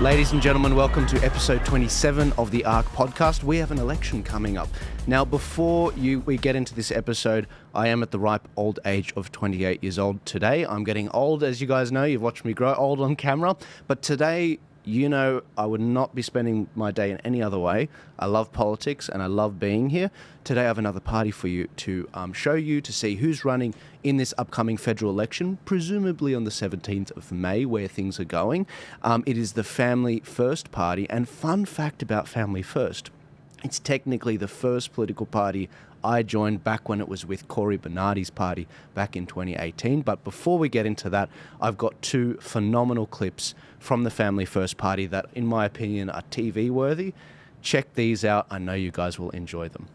Ladies and gentlemen, welcome to episode 27 of the ARC podcast. We have an election coming up. Now, before we get into this episode, I am at the ripe old age of 28 years old today. I'm getting old, as you guys know. You've watched me grow old on camera. But today, you know, I would not be spending my day in any other way. I love politics and I love being here. Today I have another party for you to show you, to see who's running in this upcoming federal election, presumably on the 17th of May, where things are going. It is the Family First Party, and fun fact about Family First, it's technically the first political party I joined back when it was with Cory Bernardi's party back in 2018. But before we get into that, I've got two phenomenal clips from the Family First Party that, in my opinion, are TV worthy. Check these out. I know you guys will enjoy them.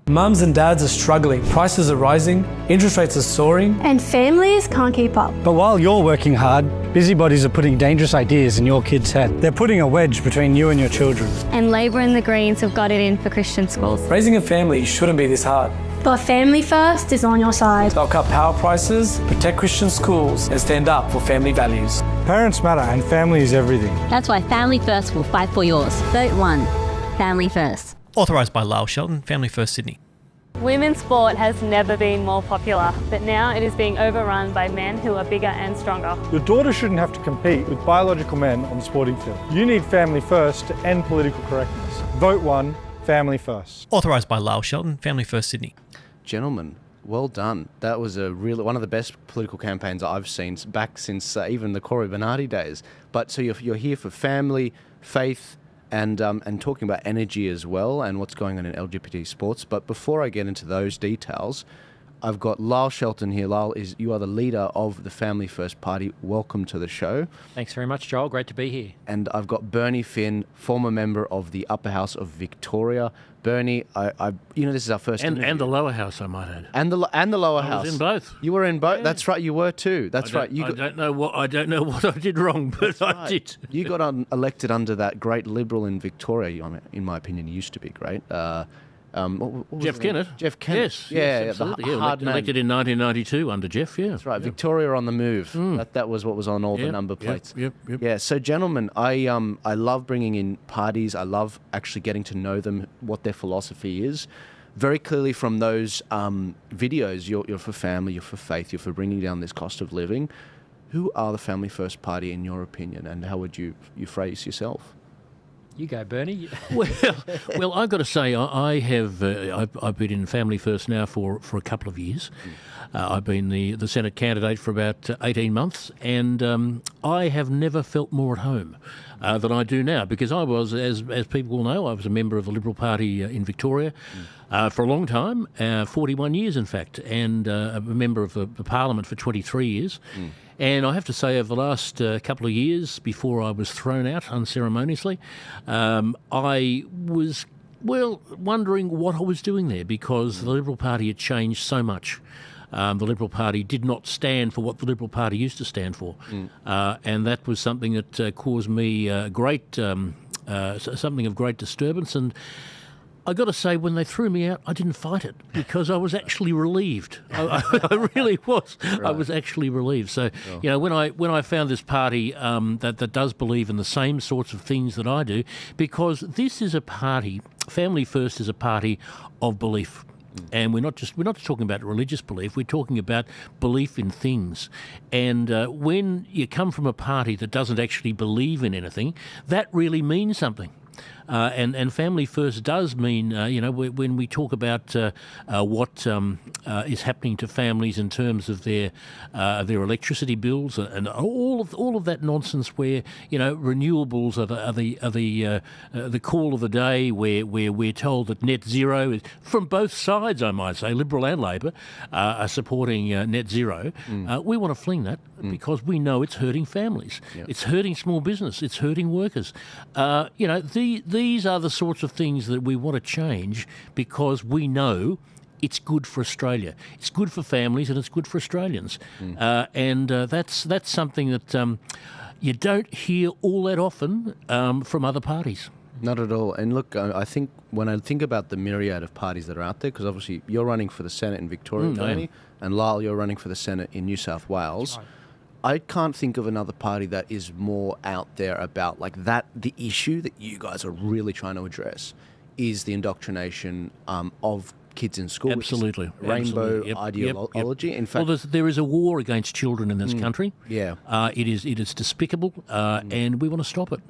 Mums and dads are struggling, prices are rising, interest rates are soaring. And families can't keep up. But while you're working hard, busybodies are putting dangerous ideas in your kids' head. They're putting a wedge between you and your children. And Labor and the Greens have got it in for Christian schools. Raising a family shouldn't be this hard. But Family First is on your side. They'll cut power prices, protect Christian schools, and stand up for family values. Parents matter and family is everything. That's why Family First will fight for yours. Vote 1. Family First. Authorised by Lyle Shelton, Family First Sydney. Women's sport has never been more popular, but now it is being overrun by men who are bigger and stronger. Your daughter shouldn't have to compete with biological men on the sporting field. You need family first to end political correctness. Vote 1, Family First. Authorised by Lyle Shelton, Family First Sydney. Gentlemen, well done. That was one of the best political campaigns I've seen back since even the Cory Bernardi days. But so you're here for family, faith, and talking about energy as well and what's going on in LGBT sports. But before I get into those details, I've got Lyle Shelton here. Lyle, you are the leader of the Family First Party. Welcome to the show. Thanks very much, Joel. Great to be here. And I've got Bernie Finn, former member of the Upper House of Victoria. Bernie, this is our first interview. And the lower house, I might add. And the lower house. I was in both. You were in both. Yeah. That's right. You were too. That's right. I don't know what I did wrong, but I did. You got elected under that great Liberal in Victoria. In my opinion, he used to be great. Jeff Kennett. Jeff Kennett. Yes, yeah, absolutely. The hard man. Elected in 1992 under Jeff. Yeah, that's right. Yeah. Victoria on the move. That was what was on all the number plates. Yep. Yeah. So, gentlemen, I love bringing in parties. I love actually getting to know them, what their philosophy is. Very clearly from those videos, you're for family, you're for faith, you're for bringing down this cost of living. Who are the Family First Party in your opinion, and how would you phrase yourself? You go, Bernie. Well, I've got to say, I've been in Family First now for a couple of years. I've been the Senate candidate for about 18 months, and I have never felt more at home than I do now, because I was, as people will know, I was a member of the Liberal Party in Victoria for a long time, 41 years in fact, and a member of the Parliament for 23 years. And I have to say, over the last couple of years, before I was thrown out unceremoniously, I was, wondering what I was doing there, because the Liberal Party had changed so much. The Liberal Party did not stand for what the Liberal Party used to stand for. And that was something that caused me something of great disturbance. And I got to say, when they threw me out, I didn't fight it, because I was actually relieved. I really was. Right. I was actually relieved. So, when I found this party that does believe in the same sorts of things that I do, because this is a party, Family First is a party of belief. And we're not just talking about religious belief. We're talking about belief in things. And when you come from a party that doesn't actually believe in anything, that really means something. And Family First does mean, when we talk about what is happening to families in terms of their electricity bills and all of that nonsense, where renewables are the call of the day, where we're told that net zero is, from both sides, I might say, Liberal and Labor are supporting net zero. We want to fling that because we know it's hurting families, it's hurting small business, it's hurting workers. These are the sorts of things that we want to change, because we know it's good for Australia. It's good for families and it's good for Australians. That's something that you don't hear all that often from other parties. Not at all. And look, I think when I think about the myriad of parties that are out there, because obviously you're running for the Senate in Victoria, Bernie, and Lyle, you're running for the Senate in New South Wales. I can't think of another party that is more out there about like that. The issue that you guys are really trying to address is the indoctrination of kids in school. Absolutely. Rainbow Absolutely. ideology. In fact, Well, there is a war against children in this country. Yeah. It is despicable, and we want to stop it.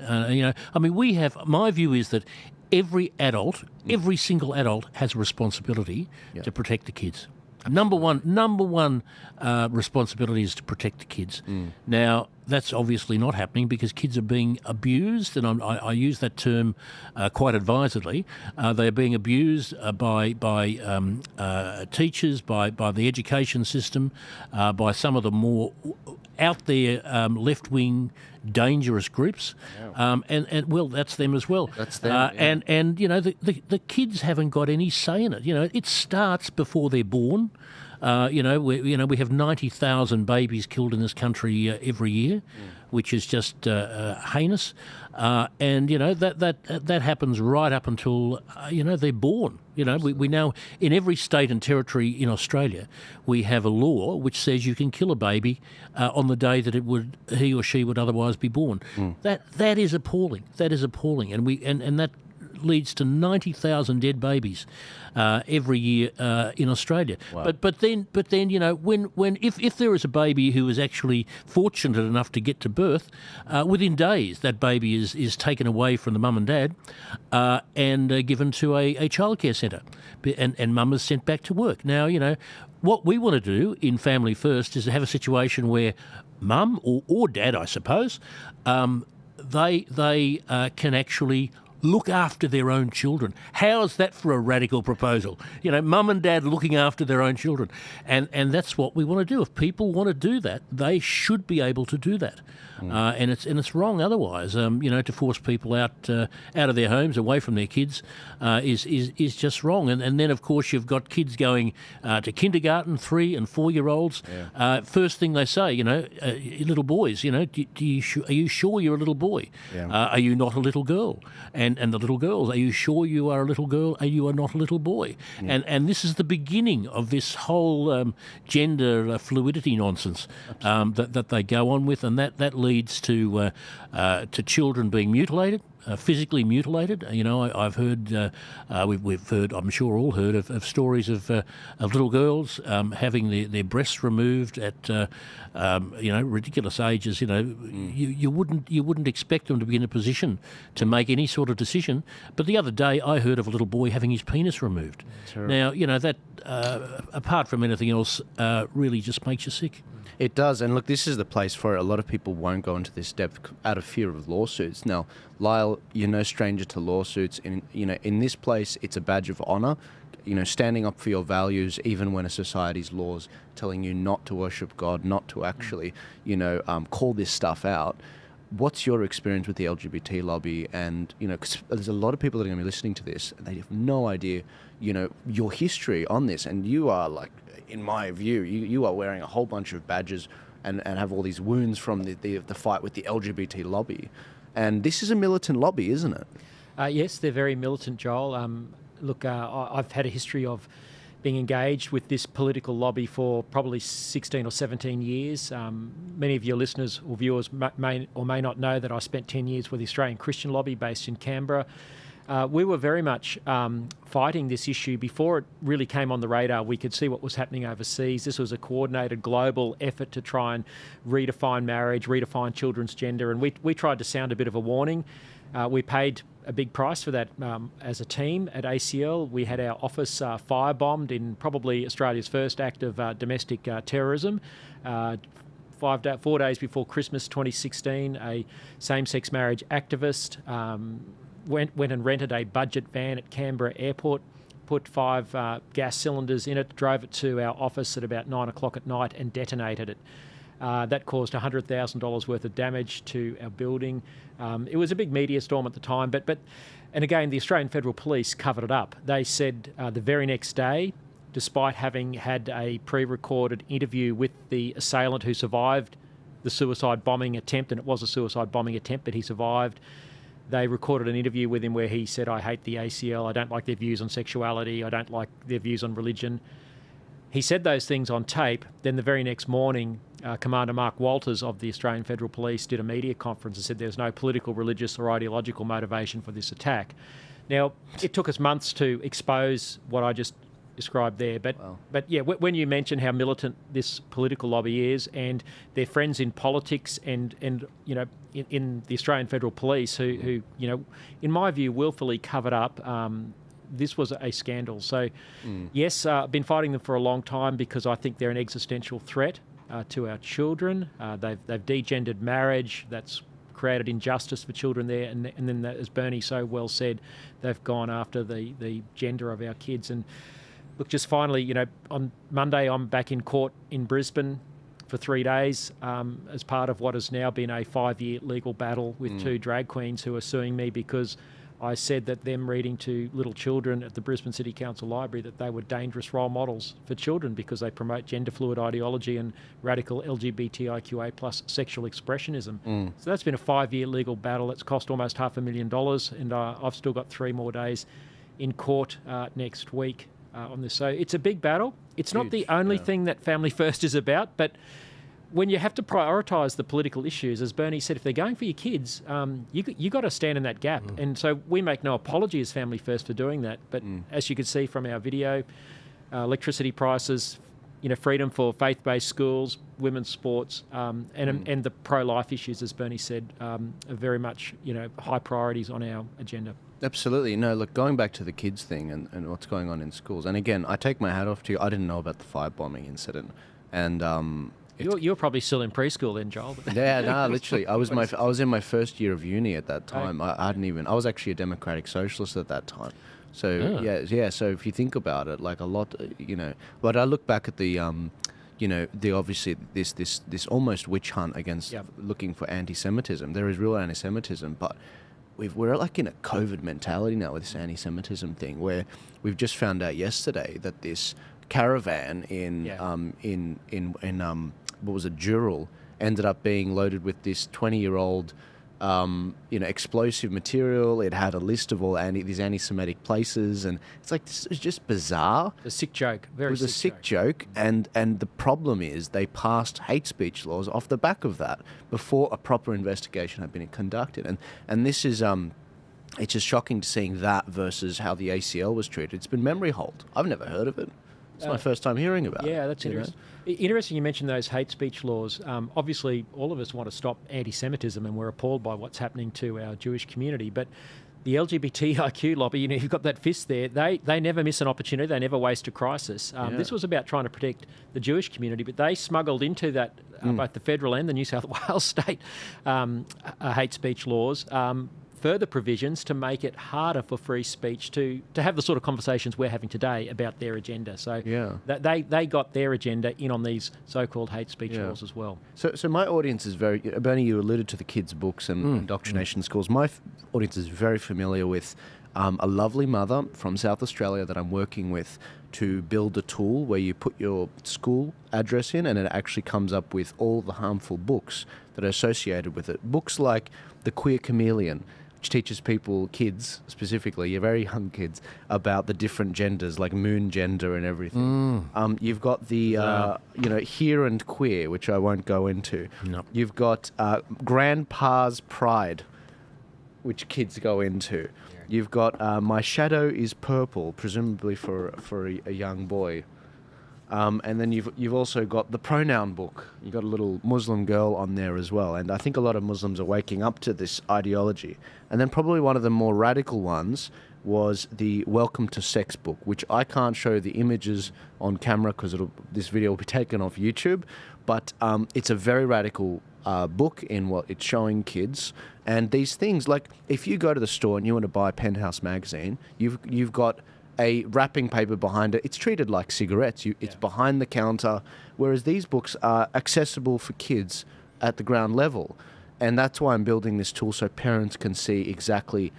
My view is that every adult, every single adult, has a responsibility to protect the kids. Number one responsibility is to protect the kids. Now, that's obviously not happening because kids are being abused, and I use that term quite advisedly. They are being abused by teachers, by the education system, by some of the more out there left-wing dangerous groups, and well, that's them as well. That's them, and the kids haven't got any say in it. It starts before they're born. We have 90,000 babies killed in this country every year, which is just heinous. And that happens right up until they're born. We now, in every state and territory in Australia, we have a law which says you can kill a baby on the day that he or she would otherwise be born. That is appalling. That is appalling, and that leads to 90,000 dead babies every year in Australia. Wow. But then if there is a baby who is actually fortunate enough to get to birth, within days that baby is taken away from the mum and dad and given to a childcare centre, and mum is sent back to work. Now what we want to do in Family First is to have a situation where mum or dad, I suppose, they can actually look after their own children. How is that for a radical proposal? Mum and dad looking after their own children. And that's what we want to do. If people want to do that, they should be able to do that. And it's wrong otherwise. To force people out of their homes, away from their kids, is just wrong. And then of course you've got kids going to kindergarten, 3 and 4 year olds. First thing they say, little boys, are you sure you're a little boy? Are you not a little girl? And the little girls, are you sure you are a little girl? Are you not a little boy? And this is the beginning of this whole gender fluidity nonsense that they go on with, and that leads to children being mutilated. Physically mutilated. I've heard, we've heard, I'm sure all heard of stories of little girls having their breasts removed at ridiculous ages. You wouldn't expect them to be in a position to make any sort of decision. But the other day I heard of a little boy having his penis removed. Now that apart from anything else really just makes you sick. It does, and look, this is the place for it. A lot of people won't go into this depth out of fear of lawsuits. Now, Lyle, you're no stranger to lawsuits. In this place, it's a badge of honour. Standing up for your values, even when a society's laws telling you not to worship God, not to actually, call this stuff out. What's your experience with the LGBT lobby? And because there's a lot of people that are going to be listening to this, and they have no idea, your history on this, and you are like. In my view, you are wearing a whole bunch of badges and have all these wounds from the fight with the LGBT lobby. And this is a militant lobby, isn't it? Yes, they're very militant, Joel. I've had a history of being engaged with this political lobby for probably 16 or 17 years. Many of your listeners or viewers may or may not know that I spent 10 years with the Australian Christian lobby based in Canberra. We were very much fighting this issue before it really came on the radar. We could see what was happening overseas. This was a coordinated global effort to try and redefine marriage, redefine children's gender, and we tried to sound a bit of a warning. We paid a big price for that as a team at ACL. We had our office firebombed in probably Australia's first act of domestic terrorism. 4 days before Christmas 2016, a same-sex marriage activist went and rented a budget van at Canberra Airport, put 5 gas cylinders in it, drove it to our office at about 9 o'clock at night and detonated it. That caused $100,000 worth of damage to our building. It was a big media storm at the time, and again, the Australian Federal Police covered it up. They said the very next day, despite having had a pre-recorded interview with the assailant who survived the suicide bombing attempt, and it was a suicide bombing attempt, but he survived, they recorded an interview with him where he said, "I hate the ACL, I don't like their views on sexuality, I don't like their views on religion." he said those things on tape. Then the very next morning, Commander Mark Walters of the Australian Federal Police did a media conference and said there's no political, religious or ideological motivation for this attack. Now, it took us months to expose what I just described there, but yeah, when you mention how militant this political lobby is, and their friends in politics, and you know, in the Australian Federal Police, who you know, in my view, willfully covered up. This was a scandal. So, yes, I've been fighting them for a long time because I think they're an existential threat to our children. They've degendered marriage. That's created injustice for children there. And then, as Bernie so well said, they've gone after the gender of our kids. And look, just finally, you know, on Monday, I'm back in court in Brisbane for 3 days as part of what has now been a 5-year legal battle with 2 drag queens who are suing me because I said that them reading to little children at the Brisbane City Council Library that they were dangerous role models for children because they promote gender fluid ideology and radical LGBTIQA plus sexual expressionism. So that's been a 5-year legal battle. That's cost almost $500,000, and I've still got 3 more days in court next week on this. So it's a big battle. It's not the only thing that Family First is about, but when you have to prioritise the political issues, as Bernie said, if they're going for your kids, you got to stand in that gap. And so we make no apology as Family First for doing that. But as you could see from our video, electricity prices, you know, freedom for faith-based schools, women's sports, and the pro-life issues, as Bernie said, are very much, you know, high priorities on our agenda. Absolutely. No, look, going back to the kids thing and what's going on in schools, and again, I take my hat off to you. I didn't know about the firebombing incident, and you're probably still in preschool then, Joel. Yeah, no, literally. I was in my first year of uni at that time. I was actually a democratic socialist at that time. So yeah. So if you think about it, like a lot, you know. But I look back at the, you know, the obviously this almost witch hunt against looking for anti-Semitism. There is real anti-Semitism, but we're like in a COVID mentality now with this anti-Semitism thing, where we've just found out yesterday that this caravan in what was it, Dural, ended up being loaded with this 20-year-old, you know, explosive material. It had a list of all these anti-Semitic places, and it's like, this is just bizarre. A sick joke. It was a sick joke, and the problem is they passed hate speech laws off the back of that before a proper investigation had been conducted, and this is it's just shocking to seeing that versus how the ACL was treated. It's been memory hold. I've never heard of it. It's my first time hearing about it. Yeah, that's interesting. Interesting you mentioned those hate speech laws. Obviously, all of us want to stop anti-Semitism, and we're appalled by what's happening to our Jewish community. But the LGBTIQ lobby, you know, you've got that fist there. They never miss an opportunity. They never waste a crisis. This was about trying to protect the Jewish community, but they smuggled into that both the federal and the New South Wales state hate speech laws. Further provisions to make it harder for free speech to have the sort of conversations we're having today about their agenda. So they got their agenda in on these so-called hate speech laws as well. So my audience is very, Bernie, you alluded to the kids' books and indoctrination schools. My audience is very familiar with a lovely mother from South Australia that I'm working with to build a tool where you put your school address in and it actually comes up with all the harmful books that are associated with it. Books like The Queer Chameleon, which teaches people, kids specifically, your very young kids, about the different genders, like moon gender and everything. You've got the, you know, Here and Queer, which I won't go into. No. You've got Grandpa's Pride, which kids go into. You've got My Shadow is Purple, presumably for a young boy. And then you've also got the pronoun book. You've got a little Muslim girl on there as well. And I think a lot of Muslims are waking up to this ideology. And then probably one of the more radical ones was the Welcome to Sex book, which I can't show the images on camera because this video will be taken off YouTube. But it's a very radical book in what it's showing kids. And these things, like if you go to the store and you want to buy Penthouse magazine, you've got a wrapping paper behind it. It's treated like cigarettes. It's behind the counter, whereas these books are accessible for kids at the ground level. And that's why I'm building this tool so parents can see exactly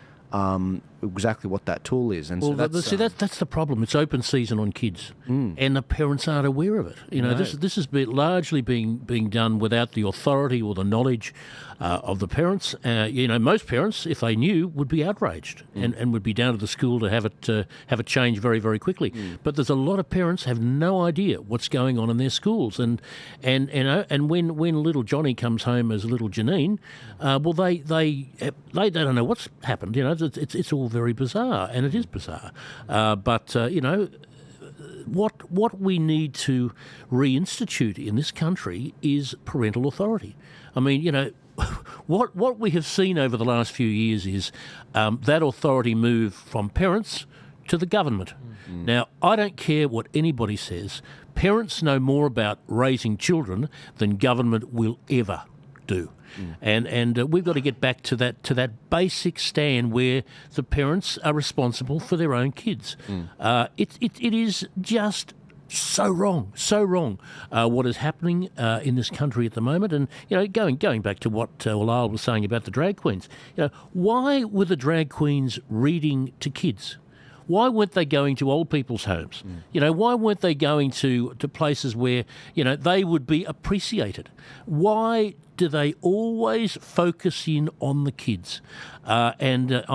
exactly what that tool is. And well, so that's the problem. It's open season on kids, and the parents aren't aware of it. You know, this has been largely being done without the authority or the knowledge of the parents. You know, most parents, if they knew, would be outraged and would be down to the school to have it change very, very quickly. But there's a lot of parents have no idea what's going on in their schools, and when little Johnny comes home as little Janine, well, they don't know what's happened. You know, it's all very bizarre, and it is bizarre. But you know, what we need to reinstitute in this country is parental authority. I mean, you know, what we have seen over the last few years is that authority move from parents to the government. Now, I don't care what anybody says. Parents know more about raising children than government will ever do. And we've got to get back to that basic stand where the parents are responsible for their own kids. It is just so wrong what is happening in this country at the moment. And you know, going back to what Lyle was saying about the drag queens, you know, why were the drag queens reading to kids? Why weren't they going to old people's homes? You know, why weren't they going to places where, you know, they would be appreciated? Why do they always focus in on the kids? I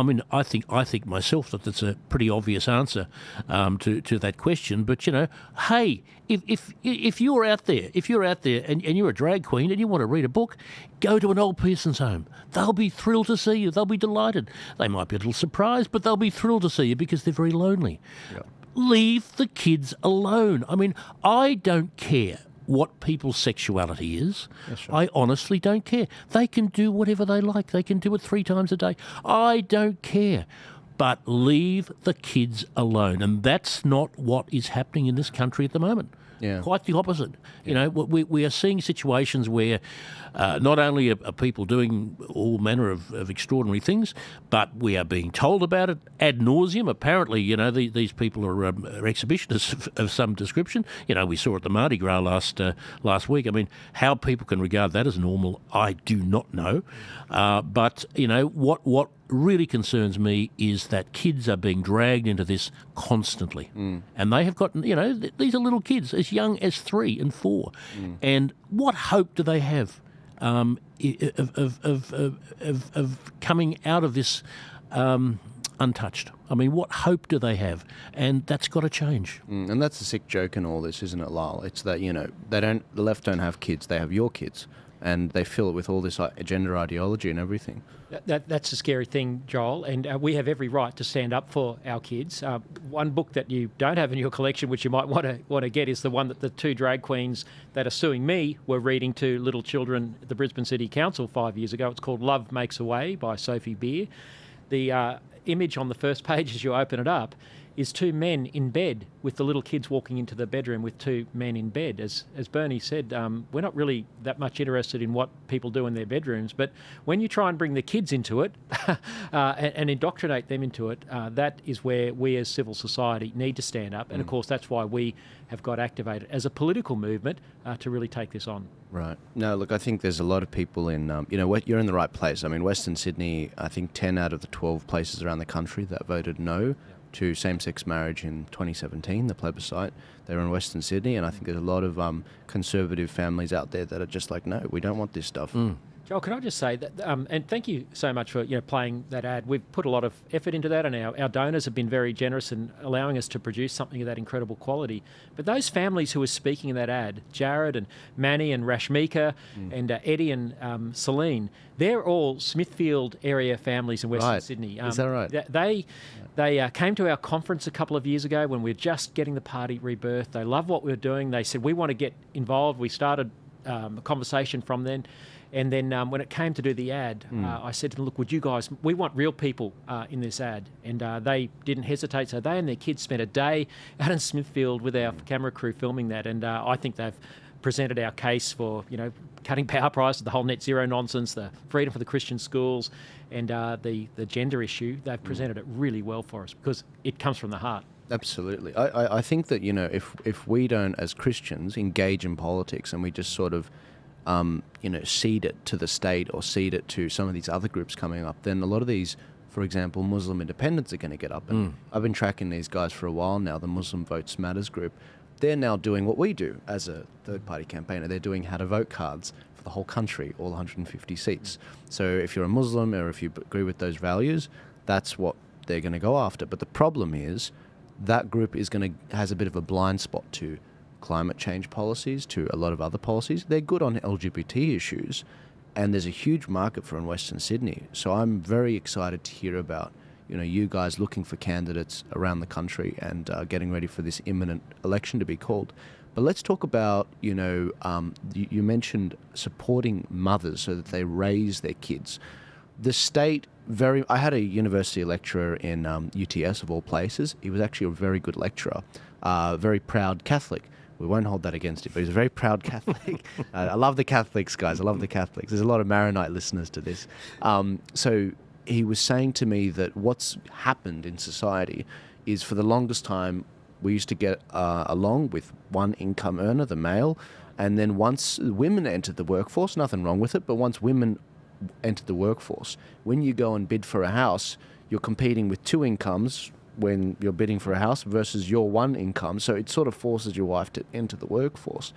mean, I think myself that that's a pretty obvious answer to that question. But you know, hey, if you're out there, and you're a drag queen and you want to read a book, go to an old person's home. They'll be thrilled to see you. They'll be delighted. They might be a little surprised, but they'll be thrilled to see you because they're very lonely. Yep. Leave the kids alone. I mean, I don't care what people's sexuality is. I honestly don't care. They can do whatever they like. They can do it 3 times a day. I don't care. But leave the kids alone. And that's not what is happening in this country at the moment. Yeah. Quite the opposite. Yeah. You know, we are seeing situations where not only are people doing all manner of extraordinary things, but we are being told about it ad nauseum. Apparently, you know, these people are exhibitionists of some description. You know, we saw at the Mardi Gras last week. I mean, how people can regard that as normal, I do not know. But, you know, what really concerns me is that kids are being dragged into this constantly. And they have gotten, you know, these are little kids as young as 3 and 4. And what hope do they have of coming out of this untouched? I mean, what hope do they have? And that's got to change. And that's the sick joke in all this, isn't it, Lyle? It's that, you know, the left don't have kids, they have your kids. And they fill it with all this gender ideology and everything. That's a scary thing, Joel, and we have every right to stand up for our kids. One book that you don't have in your collection, which you might want to get, is the one that the 2 drag queens that are suing me were reading to little children at the Brisbane City Council 5 years ago. It's called Love Makes a Way by Sophie Beer. The image on the first page as you open it up is 2 men in bed with the little kids walking into the bedroom with 2 men in bed. As Bernie said, we're not really that much interested in what people do in their bedrooms, but when you try and bring the kids into it and indoctrinate them into it, that is where we as civil society need to stand up. And of course, that's why we have got activated as a political movement to really take this on. Right. No, look, I think there's a lot of people in, you know, you're in the right place. I mean, Western Sydney, I think 10 out of the 12 places around the country that voted no to same-sex marriage in 2017, the plebiscite. They were in Western Sydney, and I think there's a lot of conservative families out there that are just like, no, we don't want this stuff. Joel, can I just say that, and thank you so much for playing that ad. We've put a lot of effort into that, and our donors have been very generous in allowing us to produce something of that incredible quality. But those families who were speaking in that ad, Jared and Manny and Rashmika and Eddie and Celine, they're all Smithfield area families in Western Sydney. Is that right? They came to our conference a couple of years ago when we were just getting the party rebirthed. They love what we were doing. They said, we want to get involved. We started a conversation from then. And then when it came to do the ad, I said to them, look, we want real people in this ad. And they didn't hesitate. So they and their kids spent a day out in Smithfield with our camera crew filming that. And I think they've presented our case for, cutting power prices, the whole net zero nonsense, the freedom for the Christian schools, and the gender issue. They've presented it really well for us because it comes from the heart. Absolutely. I think that, if we don't, as Christians, engage in politics and we just sort of cede it to the state or cede it to some of these other groups coming up, then a lot of these for example, Muslim independents are going to get up. And I've been tracking these guys for a while now, the Muslim Votes Matters group. They're now doing what we do as a third-party campaigner. They're doing how to vote cards for the whole country, all 150 seats. So if you're a Muslim or if you agree with those values, that's what they're going to go after. But the problem is that group has a bit of a blind spot to climate change policies, to a lot of other policies. They're good on LGBT issues, and there's a huge market for in Western Sydney. So I'm very excited to hear about you guys looking for candidates around the country and getting ready for this imminent election to be called. But let's talk about, you mentioned supporting mothers so that they raise their kids. The state I had a university lecturer in UTS of all places. He was actually a very good lecturer, very proud Catholic. We won't hold that against him, but he's a very proud Catholic. I love the Catholics, guys. I love the Catholics. There's a lot of Maronite listeners to this. So he was saying to me that what's happened in society is for the longest time, we used to get along with one income earner, the male, and then once women entered the workforce, nothing wrong with it, but once women entered the workforce, when you go and bid for a house, you're competing with two incomes when you're bidding for a house versus your one income. So it sort of forces your wife to enter the workforce.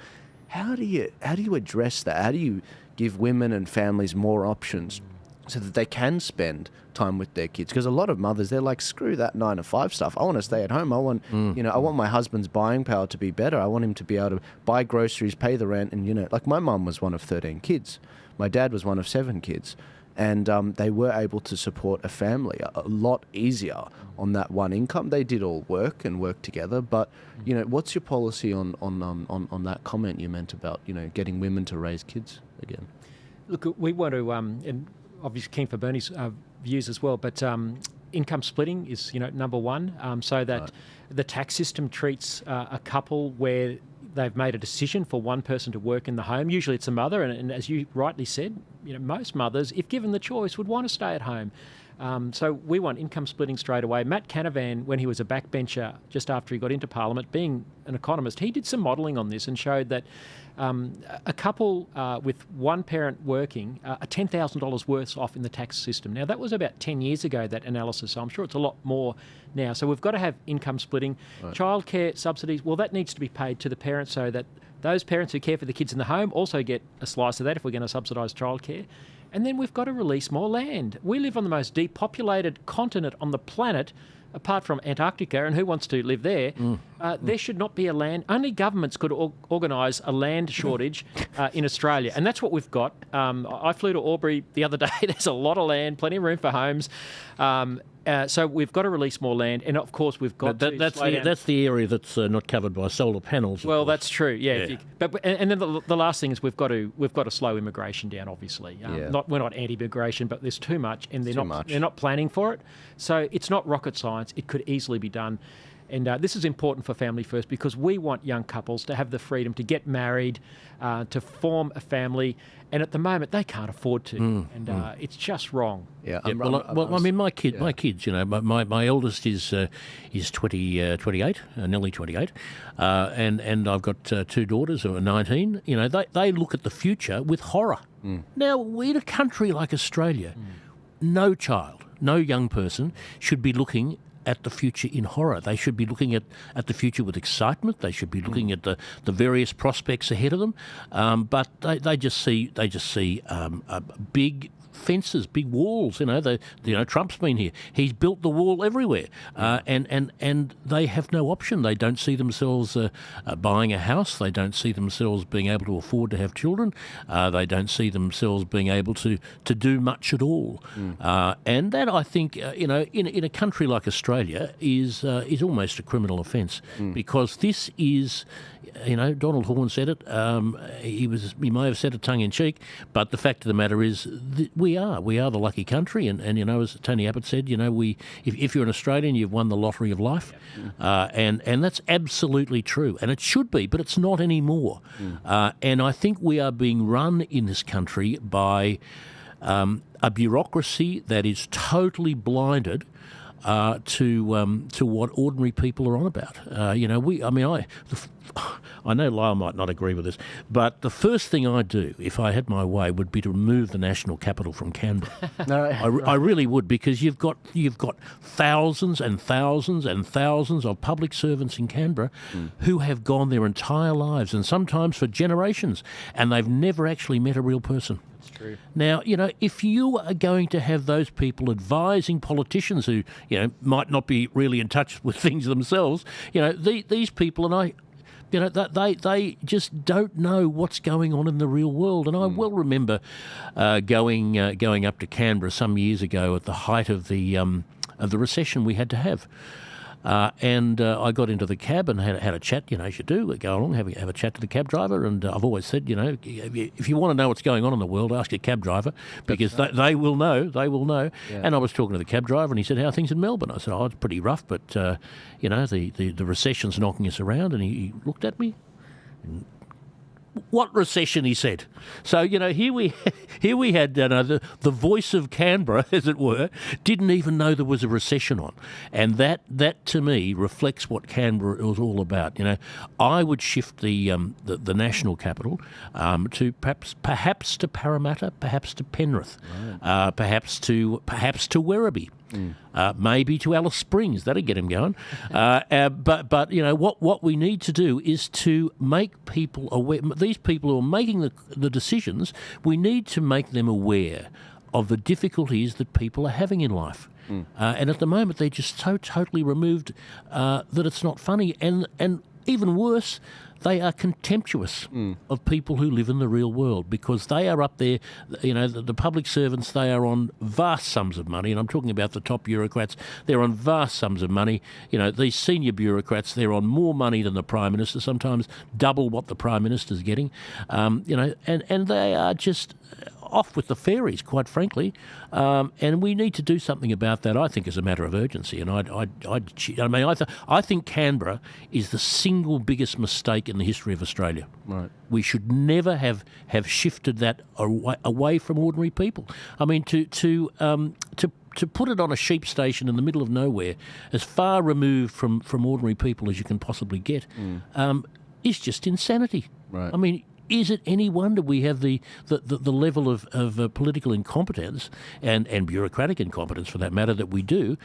How do you address that? How do you give women and families more options so that they can spend time with their kids? Because a lot of mothers, they're like, screw that 9-to-5 stuff. I want to stay at home. I want, I want my husband's buying power to be better. I want him to be able to buy groceries, pay the rent, and like my mum was one of 13 kids. My dad was one of 7 kids. And they were able to support a family a lot easier on that one income. They did all work together. But what's your policy on that comment you meant about getting women to raise kids again? Look, we want to, and obviously keen for Bernie's views as well. But income splitting is number one, so that the tax system treats a couple where they've made a decision for one person to work in the home. Usually it's a mother, and as you rightly said, most mothers, if given the choice, would want to stay at home. So we want income splitting straight away. Matt Canavan, when he was a backbencher just after he got into Parliament, being an economist, he did some modelling on this and showed that a couple with one parent working are $10,000 worse off in the tax system. Now, that was about 10 years ago, that analysis, so I'm sure it's a lot more now. So we've got to have income splitting. Right. Childcare subsidies, well, that needs to be paid to the parents so that those parents who care for the kids in the home also get a slice of that if we're going to subsidise childcare. And then we've got to release more land. We live on the most depopulated continent on the planet, apart from Antarctica, and who wants to live there? There should not be a land. Only governments could organise a land shortage in Australia, and that's what we've got. I flew to Albury the other day. There's a lot of land, plenty of room for homes. So we've got to release more land, and of course we've got to slow down. That's the area that's not covered by solar panels. Well, that's true. Yeah. And then the last thing is we've got to slow immigration down. Obviously, we're not anti-immigration, but there's too much, and they're not planning for it. So it's not rocket science. It could easily be done. And this is important for Family First because we want young couples to have the freedom to get married, to form a family, and at the moment they can't afford to, it's just wrong. Yeah. My kids, my eldest is 28, nearly 28, and I've got 2 daughters who are 19. They look at the future with horror. Now, in a country like Australia, no child, no young person should be looking at the future in horror. They should be looking at the future with excitement. They should be looking at the various prospects ahead of them. But they just see big fences, big walls. Trump's been here. He's built the wall everywhere, and they have no option. They don't see themselves buying a house. They don't see themselves being able to afford to have children. They don't see themselves being able to do much at all. And that, I think, in a country like Australia is almost a criminal offence because this is. Donald Horne said it. He may have said it tongue in cheek, but the fact of the matter is, we are the lucky country. And as Tony Abbott said, if you're an Australian, you've won the lottery of life, and that's absolutely true, and it should be, but it's not anymore. And I think we are being run in this country by a bureaucracy that is totally blinded to what ordinary people are on about. I know Lyle might not agree with this, but the first thing I'd do if I had my way would be to remove the national capital from Canberra. I really would, because you've got thousands and thousands and thousands of public servants in Canberra who have gone their entire lives, and sometimes for generations, and they've never actually met a real person. True. Now, if you are going to have those people advising politicians who, might not be really in touch with things themselves, these people, and they just don't know what's going on in the real world. And I well remember going up to Canberra some years ago at the height of the recession we had to have. And I got into the cab and had a chat, as you do, go along, have a chat to the cab driver. And I've always said, if you want to know what's going on in the world, ask a cab driver, because they will know. They will know. Yeah. And I was talking to the cab driver, and he said, "How are things in Melbourne?" I said, "Oh, it's pretty rough, but the recession's knocking us around." And he looked at me. What recession, he said. So, here we had the voice of Canberra, as it were, didn't even know there was a recession on. And that to me reflects what Canberra was all about. I would shift the national capital to perhaps to Parramatta, perhaps to Penrith, perhaps to Werribee. Maybe to Alice Springs, that'll get him going. But what we need to do is to make people aware. These people who are making the decisions, we need to make them aware of the difficulties that people are having in life. And at the moment, they're just so totally removed that it's not funny. And even worse, they are contemptuous of people who live in the real world, because they are up there, the public servants, they are on vast sums of money, and I'm talking about the top bureaucrats. They're on vast sums of money. These senior bureaucrats, they're on more money than the Prime Minister, sometimes double what the Prime Minister's getting, and they are just off with the fairies, quite frankly, and we need to do something about that. I think as a matter of urgency, and I think Canberra is the single biggest mistake in the history of Australia. Right. We should never have shifted that away from ordinary people. I mean, to put it on a sheep station in the middle of nowhere, as far removed from ordinary people as you can possibly get, is just insanity. Right. I mean, is it any wonder we have the level of political incompetence and bureaucratic incompetence, for that matter, that we do,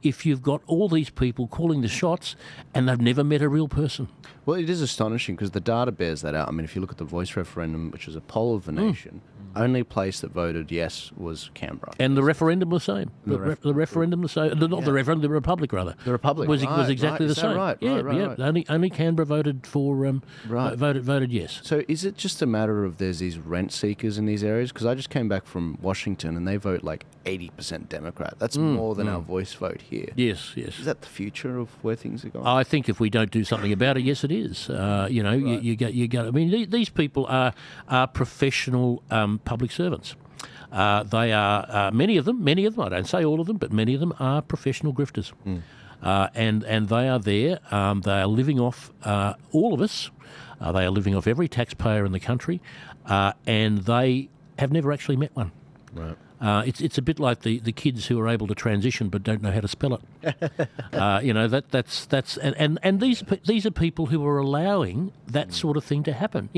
if you've got all these people calling the shots and they've never met a real person? Well, it is astonishing, because the data bears that out. I mean, if you look at the Voice referendum, which was a poll of the nation, only place that voted yes was Canberra. And the referendum was the same. The referendum was the same. Not the referendum, the Republic, rather. The Republic was exactly the same. Right? Right. Only Canberra voted for voted yes. So is it just a matter of there's these rent seekers in these areas? Because I just came back from Washington and they vote like 80% Democrat. That's more than our Voice vote here. Yes. Is that the future of where things are going? I think if we don't do something about it, yes, it is. You get. I mean, these people are professional public servants. They are many of them. I don't say all of them, but many of them are professional grifters, and they are there. They are living off all of us. They are living off every taxpayer in the country, and they have never actually met one. Right. It's a bit like the kids who are able to transition but don't know how to spell it. And these are people who are allowing that sort of thing to happen.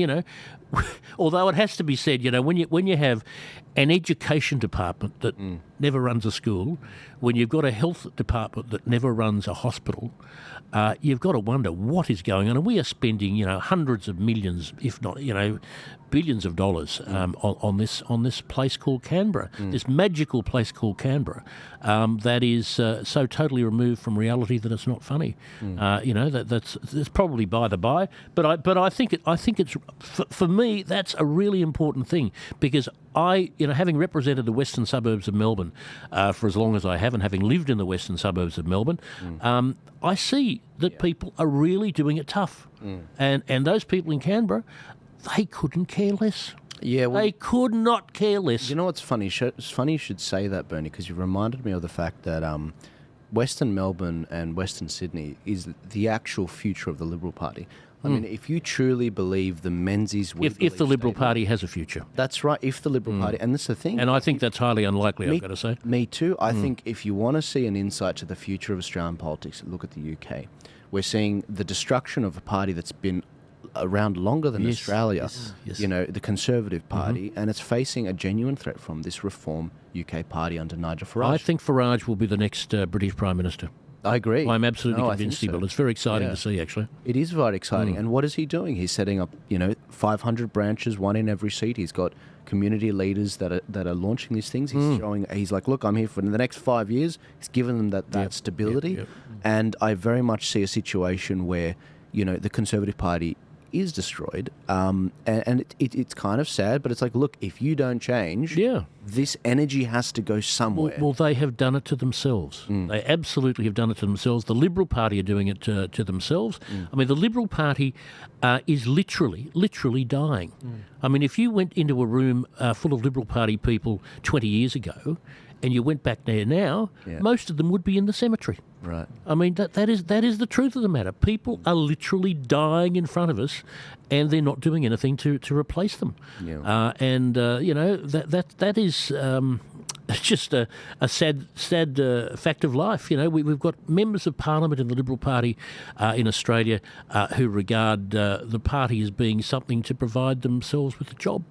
Although it has to be said, when you have an education department that never runs a school, when you've got a health department that never runs a hospital, you've got to wonder what is going on. And we are spending, hundreds of millions, if not, billions of dollars on this place called Canberra, this magical place called Canberra, that is so totally removed from reality that it's not funny. That's probably by the by, but I think it's for me that's a really important thing, because having represented the western suburbs of Melbourne for as long as I have, and having lived in the western suburbs of Melbourne, I see that people are really doing it tough, and those people in Canberra, they couldn't care less. Yeah, well, they could not care less. You know what's funny? It's funny you should say that, Bernie, because you reminded me of the fact that Western Melbourne and Western Sydney is the actual future of the Liberal Party. I mean, if you truly believe the Menzies... If the Liberal Party has a future. That's right, if the Liberal Party... And that's the thing. And I think that's highly unlikely, I've got to say. Me too. I think if you want to see an insight to the future of Australian politics, look at the UK. We're seeing the destruction of a party that's been around longer than Australia, you know, the Conservative Party, and it's facing a genuine threat from this Reform UK Party under Nigel Farage. I think Farage will be the next British Prime Minister. I agree. I'm absolutely convinced he will. It's very exciting to see, actually. It is very exciting. And what is he doing? He's setting up, 500 branches, one in every seat. He's got community leaders that are launching these things. He's showing. He's like, look, I'm here for the next 5 years. He's given them that stability. And I very much see a situation where, the Conservative Party is destroyed, and it's kind of sad, but it's like, look, if you don't change, this energy has to go somewhere. Well, they have done it to themselves. They absolutely have done it to themselves. The Liberal Party are doing it to themselves. I mean, the Liberal Party is literally dying. I mean, if you went into a room full of Liberal Party people 20 years ago, and you went back there now, most of them would be in the cemetery. Right. I mean, that is the truth of the matter. People are literally dying in front of us, and they're not doing anything to replace them. Yeah. That is just a sad fact of life. We've got members of Parliament in the Liberal Party in Australia who regard the party as being something to provide themselves with a job.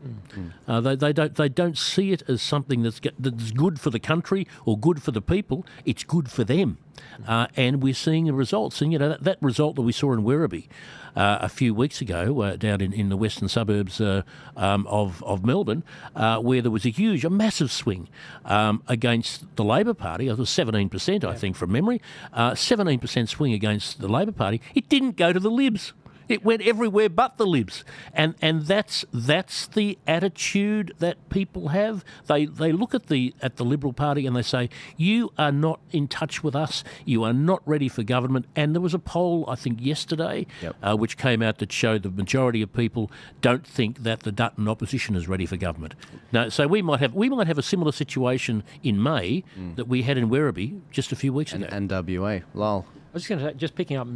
They don't see it as something that's good for the country or good for the people. It's good for them. And we're seeing the results. And, that result that we saw in Werribee a few weeks ago down in the western suburbs of Melbourne, where there was a massive swing against the Labor Party. It was 17%, I think, from memory. 17% swing against the Labor Party. It didn't go to the Libs. It went everywhere but the Libs, and that's the attitude that people have. They look at the Liberal Party and they say, you are not in touch with us, you are not ready for government. And there was a poll, I think yesterday, which came out that showed the majority of people don't think that the Dutton opposition is ready for government. Now, so we might have a similar situation in May that we had in Werribee just a few weeks ago. And WA, Lyle. I was just going to say, just picking up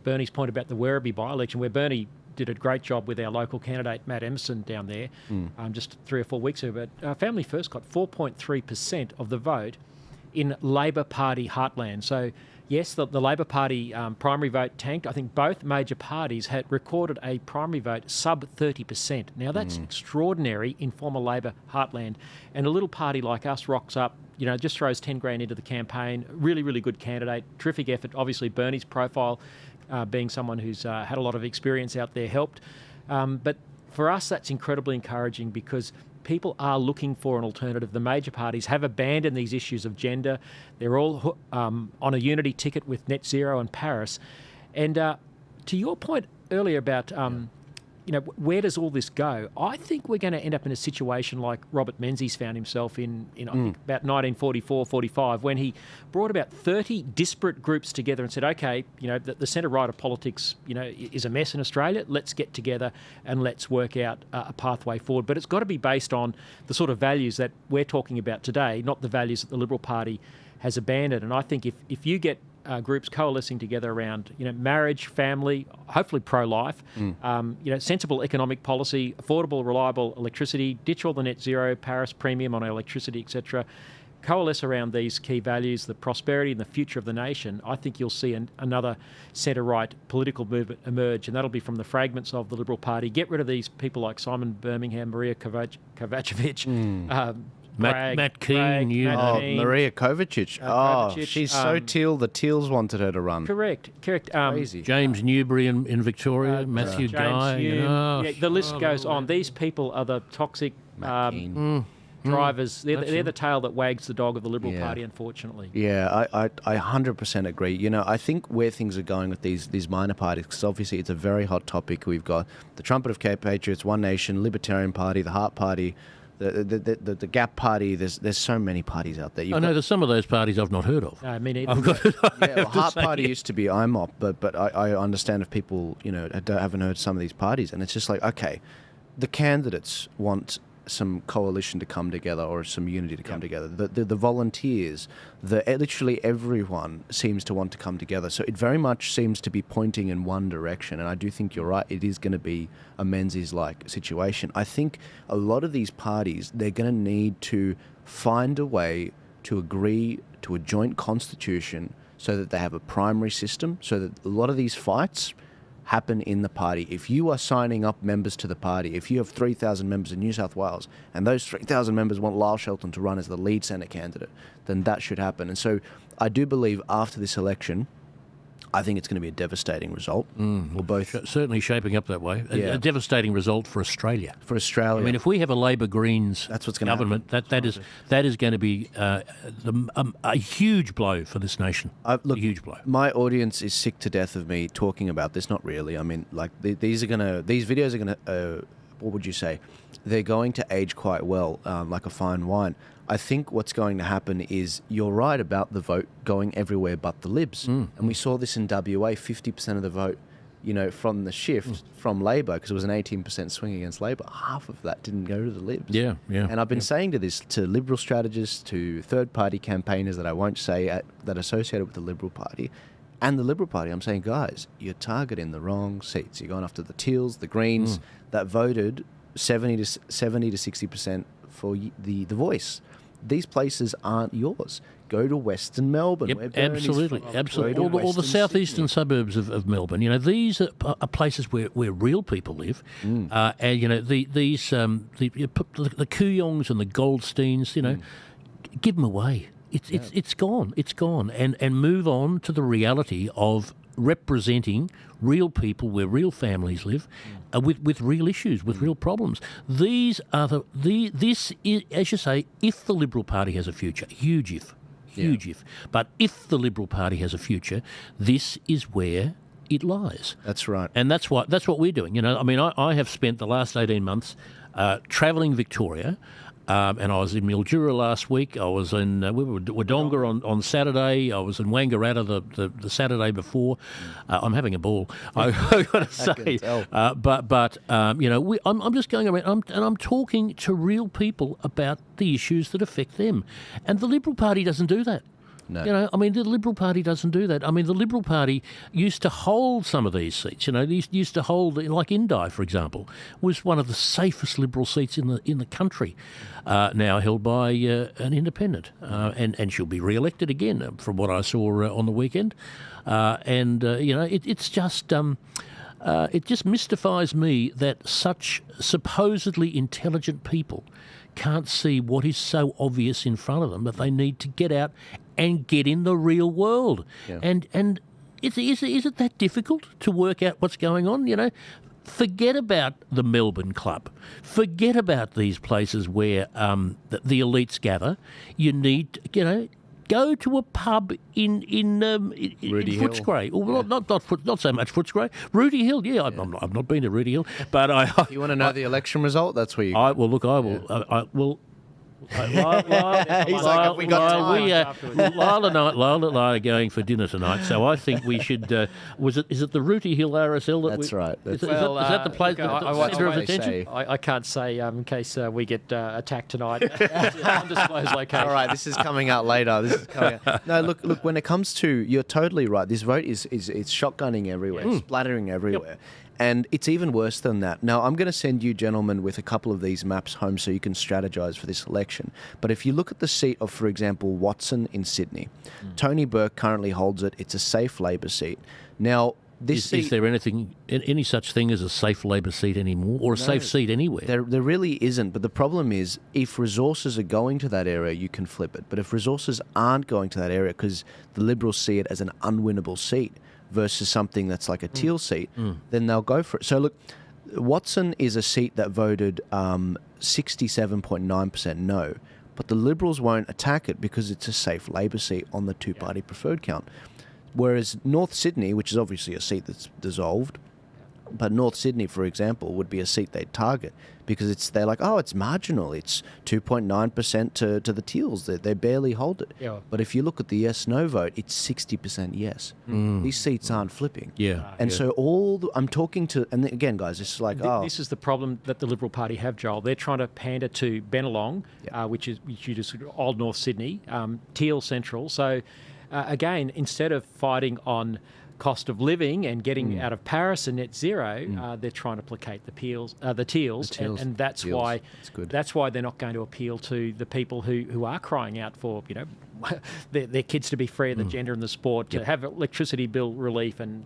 Bernie's point about the Werribee by-election, where Bernie did a great job with our local candidate, Matt Emerson, down there just 3 or 4 weeks ago. But Family First got 4.3% of the vote in Labor Party heartland. So, yes, the Labor Party primary vote tanked. I think both major parties had recorded a primary vote sub 30%. Now, that's extraordinary in former Labor heartland. And a little party like us rocks up, just throws 10 grand into the campaign. Really, really good candidate. Terrific effort. Obviously, Bernie's profile, being someone who's had a lot of experience out there, helped. But for us, that's incredibly encouraging because people are looking for an alternative. The major parties have abandoned these issues of gender. They're all on a unity ticket with net zero and Paris. And to your point earlier about where does all this go? I think we're going to end up in a situation like Robert Menzies found himself in I think about 1944, 45, when he brought about 30 disparate groups together and said, okay, the centre-right of politics, is a mess in Australia. Let's get together and let's work out a pathway forward. But it's got to be based on the sort of values that we're talking about today, not the values that the Liberal Party has abandoned. And I think if you get groups coalescing together around, marriage, family, hopefully pro-life, sensible economic policy, affordable, reliable electricity, ditch all the net zero, Paris premium on our electricity, etc., coalesce around these key values, the prosperity and the future of the nation, I think you'll see another centre-right political movement emerge, and that'll be from the fragments of the Liberal Party. Get rid of these people like Simon Birmingham, Maria Kovacevic, Matt Keane, Maria Kovacic. She's so teal. The Teals wanted her to run. Correct. Crazy. James Newbury in Victoria, Matthew Guy. The list goes on. These people are the toxic drivers. They're the tail that wags the dog of the Liberal Party, unfortunately. Yeah, I 100% agree. I think where things are going with these minor parties, because obviously it's a very hot topic. We've got the Trumpet of Cape Patriots, One Nation, Libertarian Party, the Heart Party, the Gap Party. There's so many parties out there. There's some of those parties I've not heard of. No, me neither. Heart Party used to be IMOP, but I understand if people haven't heard some of these parties, and it's just like, okay, the candidates want some coalition to come together or some unity to come together. The volunteers, literally everyone seems to want to come together. So it very much seems to be pointing in one direction. And I do think you're right. It is going to be a Menzies-like situation. I think a lot of these parties, they're going to need to find a way to agree to a joint constitution so that they have a primary system, so that a lot of these fights happen in the party. If you are signing up members to the party, if you have 3,000 members in New South Wales and those 3,000 members want Lyle Shelton to run as the lead Senate candidate, then that should happen. And so I do believe after this election, I think it's going to be a devastating result. We'll both certainly shaping up that way. A devastating result for Australia. For Australia, I mean, if we have a Labor Greens government, that is going to be a huge blow for this nation. Look, a huge blow. My audience is sick to death of me talking about this. Not really. I mean, like these videos are gonna. What would you say? They're going to age quite well, like a fine wine. I think what's going to happen is you're right about the vote going everywhere but the Libs. And we saw this in WA, 50% of the vote, from the shift from Labor, because it was an 18% swing against Labor. Half of that didn't go to the Libs. Yeah. And I've been saying to Liberal strategists, to third-party campaigners that I won't say that are associated with the Liberal Party, and the Liberal Party, I'm saying, guys, you're targeting the wrong seats. You're going after the Teals, the Greens, that voted 70 to 60% for the Voice. These places aren't yours. Go to Western Melbourne. Yep, absolutely. All the southeastern suburbs of Melbourne. These are places where real people live. And the Kooyongs and the Goldsteins. Give them away. It's gone. And move on to the reality of representing real people where real families live, with real issues, with real problems. These are this is, as you say, if the Liberal Party has a future, huge if. But if the Liberal Party has a future, this is where it lies. That's right. And that's what we're doing. I have spent the last 18 months travelling Victoria. And I was in Mildura last week. I was in Wodonga on Saturday. I was in Wangaratta the Saturday before. I'm having a ball, I've got to say. I'm just going around and I'm talking to real people about the issues that affect them. And the Liberal Party doesn't do that. No. The Liberal Party doesn't do that. The Liberal Party used to hold some of these seats. They used to hold, like Indi, for example, was one of the safest Liberal seats in the country, now held by an independent, and she'll be re-elected again, from what I saw on the weekend. It's just. It just mystifies me that such supposedly intelligent people can't see what is so obvious in front of them, that they need to get out and get in the real world. Yeah. And is it that difficult to work out what's going on? Forget about the Melbourne Club. Forget about these places where the elites gather. You need, go to a pub in Footscray. Well, not so much Footscray. Rooty Hill, I've not been to Rooty Hill, but you want to know the election result? That's where you. I will. Lyle and I are going for dinner tonight, so I think we should. Is it the Rooty Hill RSL? That's right. Is that the place? The centre of attention? I can't say in case we get attacked tonight. Undisclosed location. All right, this is coming out later. No, look. When it comes to, you're totally right. This vote is shotgunning everywhere, splattering everywhere. Yep. And it's even worse than that. Now, I'm going to send you, gentlemen, with a couple of these maps home so you can strategise for this election. But if you look at the seat of, for example, Watson in Sydney, Tony Burke currently holds it. It's a safe Labor seat. Now, is there any such thing as a safe Labor seat anymore, or a safe seat anywhere? There really isn't. But the problem is, if resources are going to that area, you can flip it. But if resources aren't going to that area because the Liberals see it as an unwinnable seat versus something that's like a Teal seat, then they'll go for it. So look, Watson is a seat that voted 67.9% no, but the Liberals won't attack it because it's a safe Labor seat on the two-party preferred count. Whereas North Sydney, which is obviously a seat that's dissolved, But North Sydney, for example, would be a seat they'd target because they're like, oh, it's marginal. It's 2.9% to the Teals. They barely hold it. Yeah. But if you look at the yes/no vote, it's 60% yes. These seats aren't flipping. So I'm talking to, and again, guys, it's like, This is the problem that the Liberal Party have, Joel. They're trying to pander to Bennelong, which you just old North Sydney, Teal Central. So again, instead of fighting on cost of living and getting out of Paris and net zero, they're trying to placate the Teals, and that's why they're not going to appeal to the people who are crying out for their kids to be free of the gender and the sport, to have electricity bill relief, and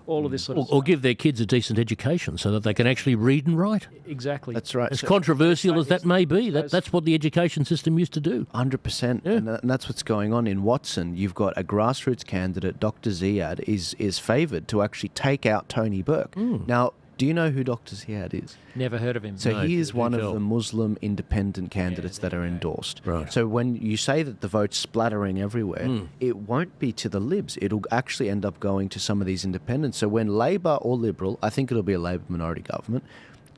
all of this sort of stuff. Or give their kids a decent education so that they can actually read and write. Exactly. That's right. As controversial as that may be, that's what the education system used to do. 100%. Yeah. And that's what's going on in Watson. You've got a grassroots candidate, Dr. Ziad, is favoured to actually take out Tony Burke. Now, do you know who Dr. Ziad is? Never heard of him. So he is one of the Muslim independent candidates that are endorsed. Right. So when you say that the vote's splattering everywhere, it won't be to the Libs. It'll actually end up going to some of these independents. So when Labor or Liberal, I think it'll be a Labor minority government,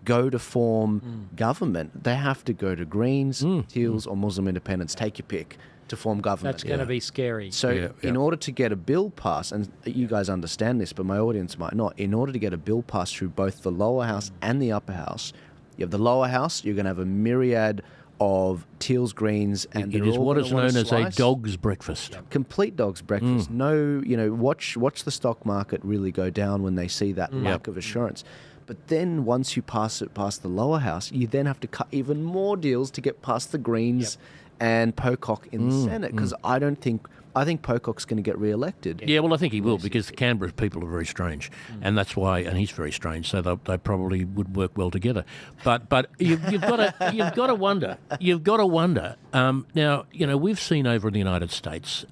go to form government, they have to go to Greens, Teals or Muslim independents. Take your pick to form government. That's going to be scary. So in order to get a bill passed, and you guys understand this, but my audience might not, in order to get a bill passed through both the lower house and the upper house, you have the lower house, you're going to have a myriad of Teals, Greens, and it is what is known as a dog's breakfast. Complete dog's breakfast. No, watch the stock market really go down when they see that lack of assurance. But then once you pass it past the lower house, you then have to cut even more deals to get past the Greens and Pocock in the Senate, because I think Pocock's going to get re-elected. Yeah, well, I think he will, because the Canberra people are very strange, and that's why, and he's very strange, so they probably would work well together. But you've got to wonder. Now, we've seen over in the United States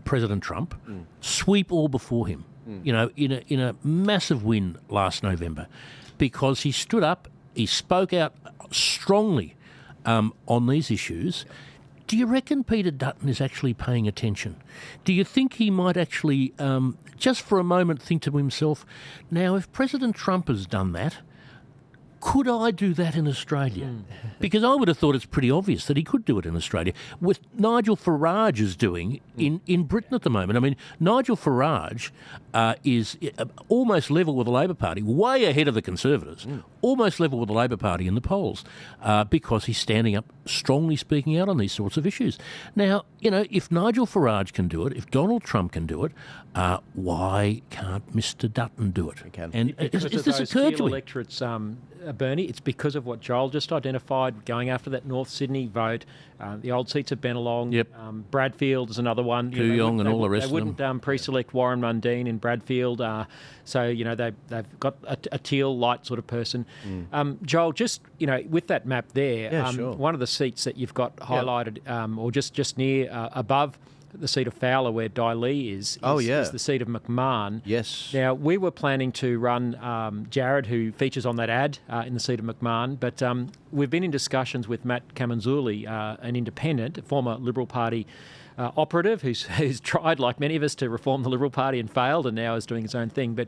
President Trump sweep all before him. In a massive win last November, because he stood up, he spoke out strongly on these issues. Do you reckon Peter Dutton is actually paying attention? Do you think he might actually, just for a moment, think to himself, now, if President Trump has done that, could I do that in Australia? Because I would have thought it's pretty obvious that he could do it in Australia. With Nigel Farage is doing in Britain at the moment. I mean, Nigel Farage is almost level with the Labor Party, way ahead of the Conservatives, almost level with the Labor Party in the polls, because he's standing up, strongly speaking out on these sorts of issues. Now, if Nigel Farage can do it, if Donald Trump can do it, why can't Mr. Dutton do it? And has this occurred to him? Electorates, Bernie, it's because of what Joel just identified, going after that North Sydney vote, the old seats of Bennelong, Bradfield is another one. Kooyong and all the rest of them. They wouldn't pre-select Warren Mundine in Bradfield, so they've got a teal light sort of person. Joel, just with that map there, one of the seats that you've got highlighted, or just near above the seat of Fowler, where Dai Lee is the seat of McMahon. Yes. Now, we were planning to run Jared, who features on that ad, in the seat of McMahon, but we've been in discussions with Matt Kamanzuli, an independent, a former Liberal Party operative who's tried, like many of us, to reform the Liberal Party and failed, and now is doing his own thing. But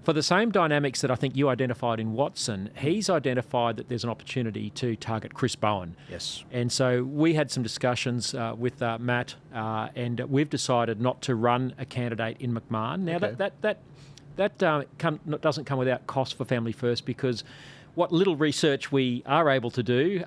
for the same dynamics that I think you identified in Watson, he's identified that there's an opportunity to target Chris Bowen. Yes. And so we had some discussions with Matt, and we've decided not to run a candidate in McMahon. Now, that doesn't come without cost for Family First, because what little research we are able to do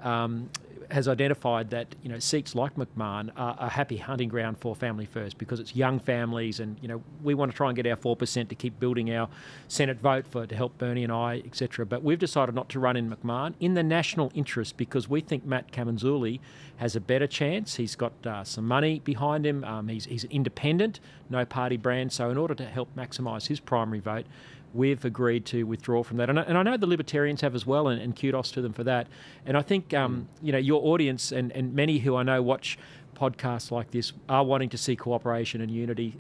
has identified that seats like McMahon are a happy hunting ground for Family First, because it's young families, and we want to try and get our 4% to keep building our Senate vote to help Bernie and I, etc. But we've decided not to run in McMahon in the national interest, because we think Matt Kamanzuli has a better chance. He's got some money behind him. He's independent, no party brand. So in order to help maximise his primary vote, we've agreed to withdraw from that. And I know the Libertarians have as well, and kudos to them for that. And I think, your audience and many who I know watch podcasts like this are wanting to see cooperation and unity.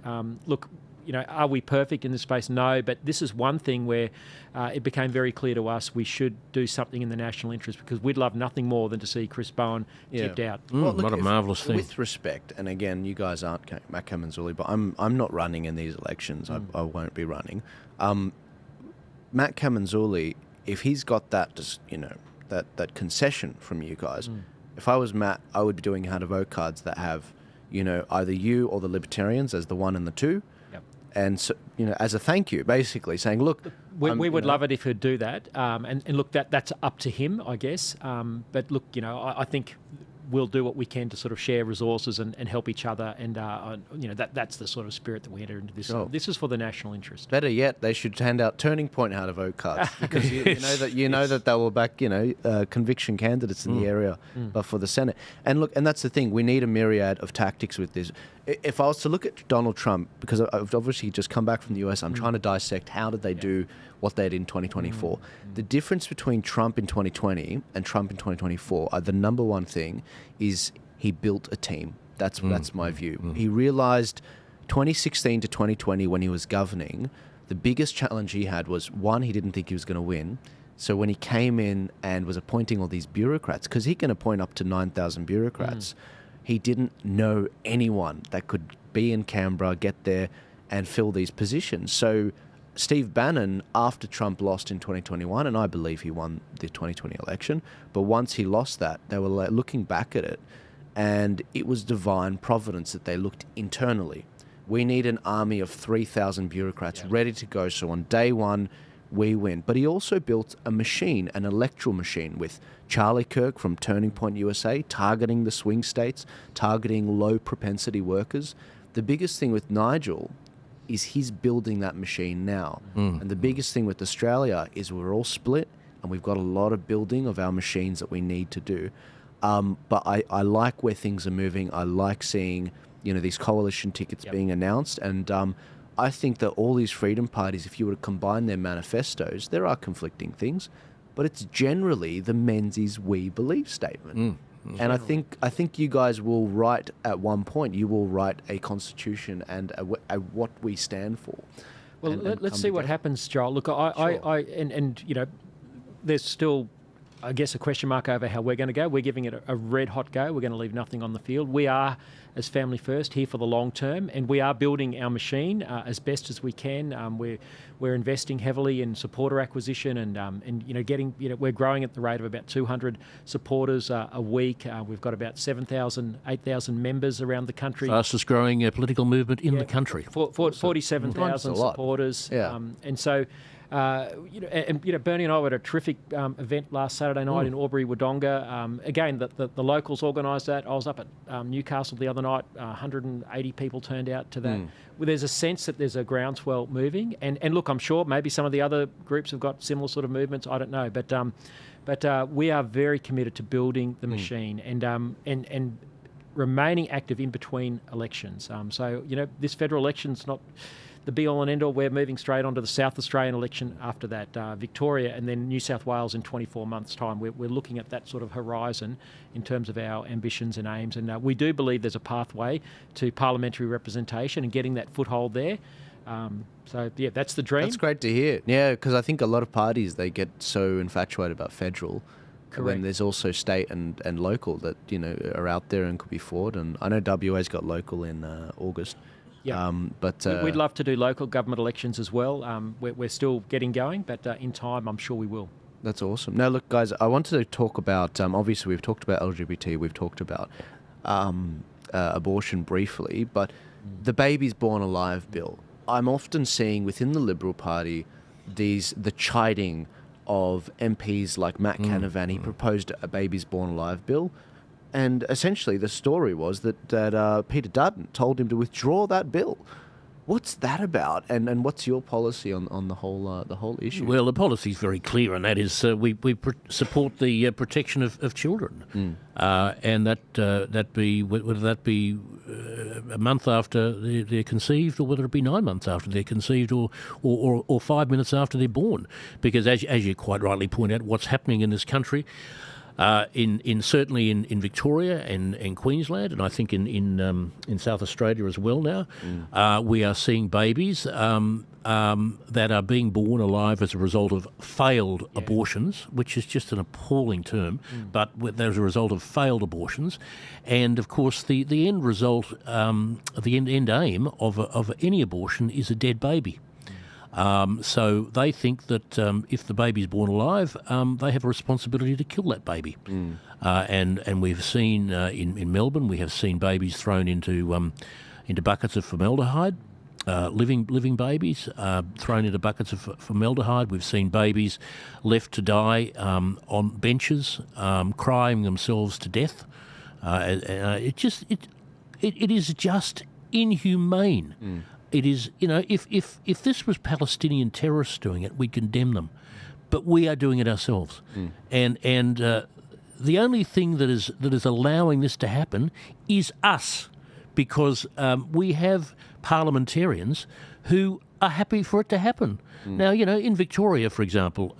Look, are we perfect in this space? No, but this is one thing where it became very clear to us we should do something in the national interest, because we'd love nothing more than to see Chris Bowen tipped out. What a marvellous thing. With respect, and again, you guys aren't Matt Kamanzuli, but I'm not running in these elections. I won't be running. Matt Kamanzuli, if he's got that, that concession from you guys, if I was Matt, I would be doing how to vote cards that have, either you or the Libertarians as the 1 and the 2. And so, as a thank you, basically saying, look, we would love it if he'd do that. And look, that's up to him, I guess. But look, I think we'll do what we can to sort of share resources and help each other. And that's the sort of spirit that we enter into this. Sure. This is for the national interest. Better yet, they should hand out turning point how to vote cards, because you know that they will back conviction candidates in the area, but for the Senate. And look, and that's the thing, we need a myriad of tactics with this. If I was to look at Donald Trump, because I've obviously just come back from the US, I'm trying to dissect how did they do what they did in 2024. The difference between Trump in 2020 and Trump in 2024, the number one thing is he built a team. That's my view. He realized 2016 to 2020 when he was governing, the biggest challenge he had was, one, he didn't think he was going to win. So when he came in and was appointing all these bureaucrats, because he can appoint up to 9,000 bureaucrats, he didn't know anyone that could be in Canberra, get there and fill these positions. So Steve Bannon, after Trump lost in 2021, and I believe he won the 2020 election, but once he lost that, they were looking back at it, and it was divine providence that they looked internally. We need an army of 3,000 bureaucrats ready to go, so on day one, we win. But he also built a machine, an electoral machine, with Charlie Kirk from Turning Point USA targeting the swing states, targeting low propensity workers. The biggest thing with Nigel is he's building that machine now. And the biggest thing with Australia is we're all split and we've got a lot of building of our machines that we need to do. But I like where things are moving. I like seeing, these coalition tickets being announced. And I think that all these freedom parties, if you were to combine their manifestos, there are conflicting things, but it's generally the Menzies We Believe statement. And I think you guys will write, at one point, you will write a constitution and a what we stand for. Well, let's see what happens, Joel. Look, there's still, I guess, a question mark over how we're going to go. We're giving it a red hot go. We're going to leave nothing on the field. We are, as Family First, here for the long term, and we are building our machine as best as we can. We're investing heavily in supporter acquisition and getting, we're growing at the rate of about 200 supporters a week. We've got about 7,000, 8,000 members around the country. Fastest growing political movement in the country. 47,000 supporters. And so, Bernie and I were at a terrific event last Saturday night in Albury, Wodonga. Again, the locals organised that. I was up at Newcastle the other night. 180 people turned out to that. Well, there's a sense that there's a groundswell moving. And look, I'm sure maybe some of the other groups have got similar sort of movements. I don't know. But we are very committed to building the machine and remaining active in between elections. So, this federal election's not the be-all and end-all. We're moving straight onto the South Australian election after that, Victoria, and then New South Wales in 24 months' time. We're looking at that sort of horizon in terms of our ambitions and aims, and we do believe there's a pathway to parliamentary representation and getting that foothold there. That's the dream. That's great to hear. Yeah, because I think a lot of parties, they get so infatuated about federal. Correct. When there's also state and local that, are out there and could be fought. And I know WA's got local in August. Yeah, but we'd love to do local government elections as well. We're still getting going, but in time, I'm sure we will. That's awesome. Now, look, guys, I wanted to talk about, obviously, we've talked about LGBT, we've talked about abortion briefly, but the Babies Born Alive bill. I'm often seeing within the Liberal Party the chiding of MPs like Matt Canavan. He proposed a Babies Born Alive bill. And essentially, the story was that Peter Dutton told him to withdraw that bill. What's that about? And what's your policy on the whole issue? Well, the policy is very clear, and that is we support the protection of children, and that be whether that be a month after they're conceived, or whether it be 9 months after they're conceived, or 5 minutes after they're born. Because as you quite rightly point out, what's happening in this country. Certainly in Victoria and Queensland, and I think in South Australia as well now, we are seeing babies that are being born alive as a result of failed abortions, which is just an appalling term, but as a result of failed abortions. And of course, the end result, the end aim of any abortion is a dead baby. So they think that if the baby's born alive, they have a responsibility to kill that baby. And we've seen in Melbourne, we have seen babies thrown into buckets of formaldehyde. Living babies thrown into buckets of formaldehyde. We've seen babies left to die on benches, crying themselves to death. It is just inhumane. It is, if this was Palestinian terrorists doing it, we condemn them, but we are doing it ourselves. And the only thing that is allowing this to happen is us, because we have parliamentarians who are happy for it to happen. Now, in Victoria, for example,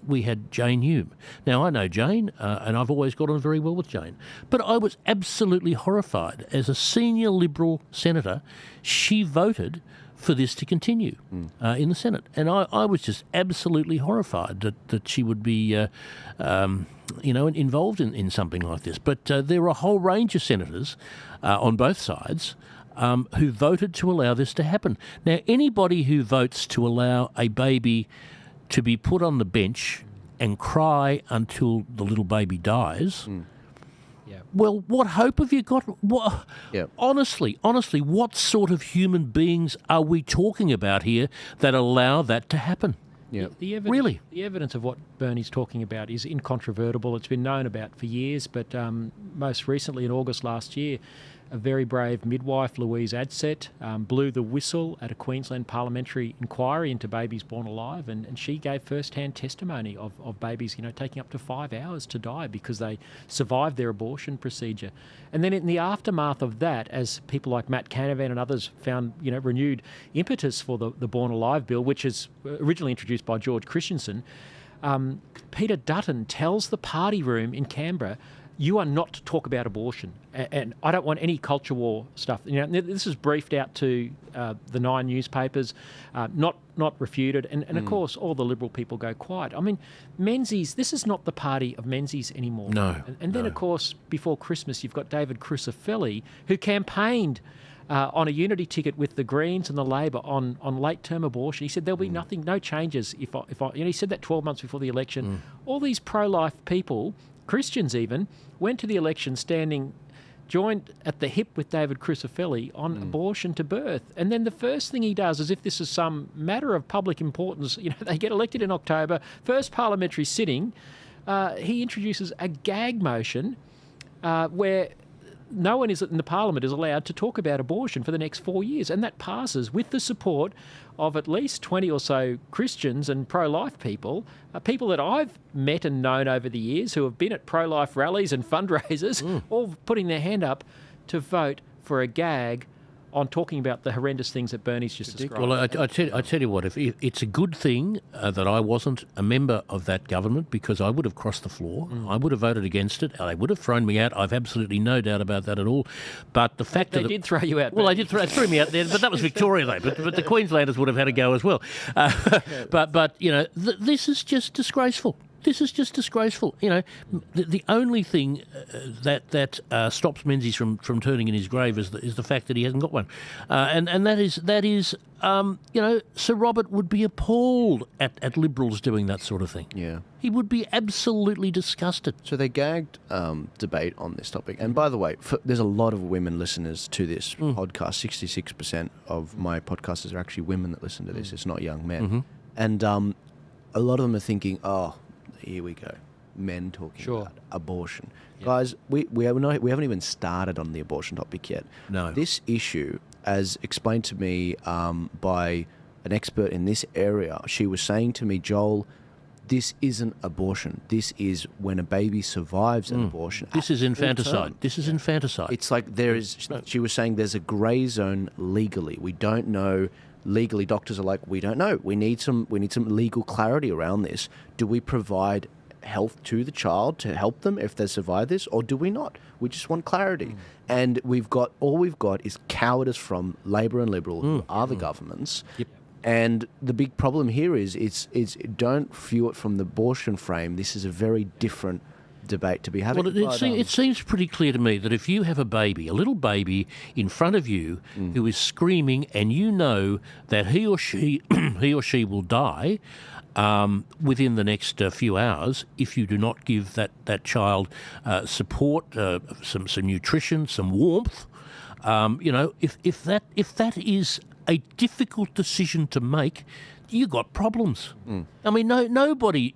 we had Jane Hume. Now, I know Jane, and I've always got on very well with Jane, but I was absolutely horrified. As a senior Liberal senator, she voted for this to continue in the Senate. And I was just absolutely horrified that she would be, involved in something like this. But there are a whole range of senators on both sides who voted to allow this to happen. Now, anybody who votes to allow a baby to be put on the bench and cry until the little baby dies, well, what hope have you got? Honestly, what sort of human beings are we talking about here that allow that to happen? The evidence of what Bernie's talking about is incontrovertible. It's been known about for years, but most recently in August last year, a very brave midwife, Louise Adset, blew the whistle at a Queensland parliamentary inquiry into babies born alive, and she gave first-hand testimony of babies, taking up to 5 hours to die because they survived their abortion procedure. And then in the aftermath of that, as people like Matt Canavan and others found, renewed impetus for the Born Alive bill, which is originally introduced by George Christensen, Peter Dutton tells the party room in Canberra, you are not to talk about abortion, and I don't want any culture war stuff. This is briefed out to the 9 newspapers, not refuted, and of course all the Liberal people go quiet. I mean, Menzies, this is not the party of Menzies anymore. No. And then of course before Christmas you've got David Crucifeli, who campaigned on a unity ticket with the Greens and the Labor on late-term abortion. He said there'll be no changes if I he said that 12 months before the election. All these pro-life people, Christians even, went to the election joined at the hip with David Crucifeli on abortion to birth. And then the first thing he does, as if this is some matter of public importance, they get elected in October, first parliamentary sitting, he introduces a gag motion where no one in the parliament is allowed to talk about abortion for the next 4 years. And that passes with the support of at least 20 or so Christians and pro-life people, people that I've met and known over the years who have been at pro-life rallies and fundraisers, all putting their hand up to vote for a gag on talking about the horrendous things that Bernie's just described. Well, I tell you what, if it's a good thing that I wasn't a member of that government, because I would have crossed the floor. I would have voted against it. They would have thrown me out. I've absolutely no doubt about that at all. But the fact that they did throw you out. Well, they threw me out there, but that was Victoria, though. But the Queenslanders would have had a go as well. But this is just disgraceful. This is just disgraceful. The only thing that stops Menzies from turning in his grave is the fact that he hasn't got one, and that is Sir Robert would be appalled at Liberals doing that sort of thing. Yeah, he would be absolutely disgusted. So they gagged debate on this topic, and by the way, there's a lot of women listeners to this podcast. 66% of my podcasters are actually women that listen to this. It's not young men, and a lot of them are thinking, oh, here we go, men talking about abortion. Yep. Guys, we haven't even started on the abortion topic yet. No. This issue, as explained to me by an expert in this area, she was saying to me, Joel, this isn't abortion. This is when a baby survives an abortion. This is infanticide. This is infanticide. It's like she was saying there's a grey zone legally. We don't know. Legally, doctors are like, we don't know. We need some legal clarity around this. Do we provide health to the child to help them if they survive this, or do we not? We just want clarity. And all we've got is cowardice from Labor and Liberal, who are the governments. Yep. And the big problem here is don't view it from the abortion frame. This is a very different debate to be having. Well, it seems pretty clear to me that if you have a little baby in front of you who is screaming, and you know that he or she will die within the next few hours if you do not give that child support, some nutrition, some warmth. If that is a difficult decision to make, you got problems. I mean, nobody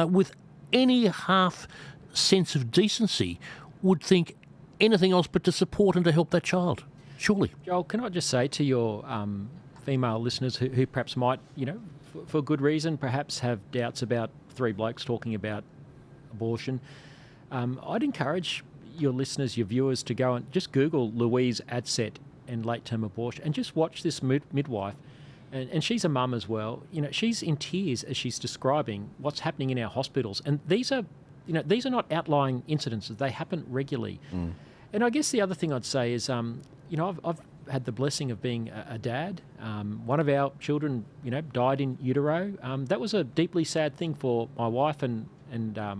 with any half sense of decency would think anything else but to support and to help that child. Surely. Joel, can I just say to your female listeners who perhaps might, for good reason, perhaps have doubts about three blokes talking about abortion, I'd encourage your listeners, your viewers, to go and just Google Louise Adsett and late-term abortion and just watch this midwife. And she's a mum as well. She's in tears as she's describing what's happening in our hospitals. And these are not outlying incidences. They happen regularly. And I guess the other thing I'd say is, I've had the blessing of being a dad. One of our children, died in utero. That was a deeply sad thing for my wife and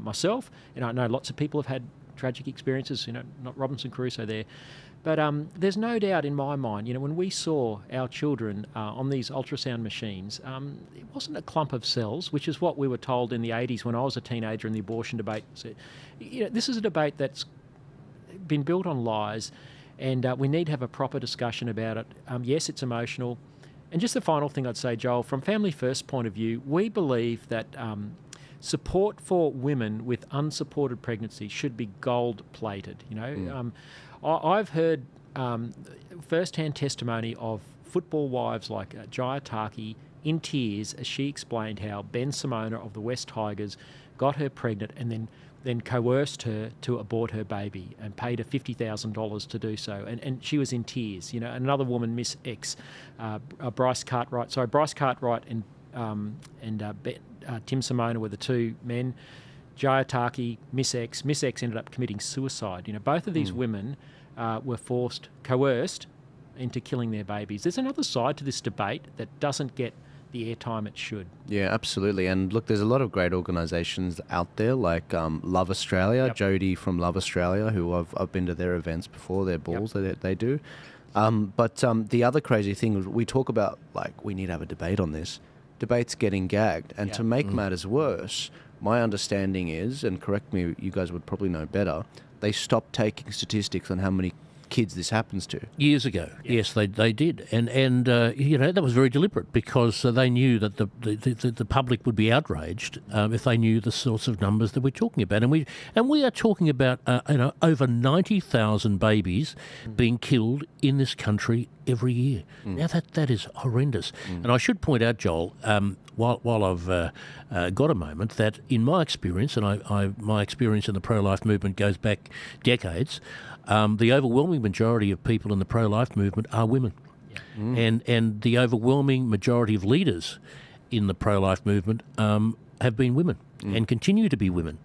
myself. And I know lots of people have had tragic experiences, not Robinson Crusoe there. But there's no doubt in my mind, when we saw our children on these ultrasound machines, it wasn't a clump of cells, which is what we were told in the 80s when I was a teenager in the abortion debate. So, this is a debate that's been built on lies, and we need to have a proper discussion about it. Yes, it's emotional. And just the final thing I'd say, Joel, from Family First point of view, we believe that support for women with unsupported pregnancy should be gold-plated, I've heard first-hand testimony of football wives like Jaya Taki in tears as she explained how Ben Simona of the West Tigers got her pregnant and then coerced her to abort her baby and paid her $50,000 to do so. And she was in tears. Another woman, Miss X, Bryce Cartwright and Tim Simona were the two men. Jaya Taki, Miss X ended up committing suicide. Both of these women were coerced into killing their babies. There's another side to this debate that doesn't get the airtime it should. Yeah, absolutely. And look, there's a lot of great organisations out there like Love Australia, Jodie from Love Australia, who I've been to their events before, their balls that they do. But the other crazy thing is we talk about, we need to have a debate on this. Debate's getting gagged. And to make matters worse, my understanding is, and correct me, you guys would probably know better, they stopped taking statistics on how many kids this happens to. Years ago, yes, they did, and that was very deliberate because they knew that the public would be outraged if they knew the sorts of numbers that we're talking about, and we are talking about over 90,000 babies being killed in this country every year. Now that is horrendous, and I should point out, Joel, while I've got a moment, that in my experience, and my experience in the pro-life movement goes back decades. The overwhelming majority of people in the pro-life movement are women. And the overwhelming majority of leaders in the pro-life movement have been women and continue to be women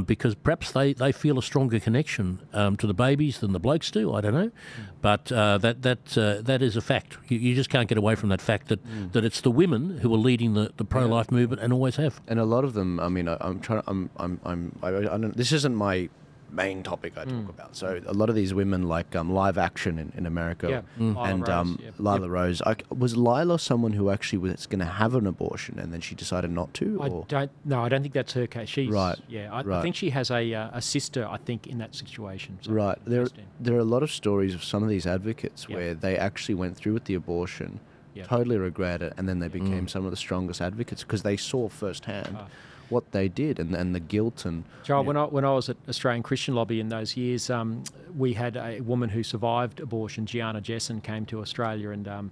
because perhaps they feel a stronger connection to the babies than the blokes do. I don't know. But that is a fact. You just can't get away from that fact that it's the women who are leading the pro-life movement and always have. And a lot of them, this isn't my main topic I talk about. So a lot of these women, like Live Action in America, and Lila Rose. Was Lila someone who actually was going to have an abortion and then she decided not to? I don't think that's her case. She's right. I think she has a sister, I think, in that situation. So right. There are a lot of stories of some of these advocates where they actually went through with the abortion, totally regret it, and then they became some of the strongest advocates because they saw firsthand what they did and the guilt and... Joel, when I was at Australian Christian Lobby in those years, we had a woman who survived abortion, Gianna Jessen, came to Australia and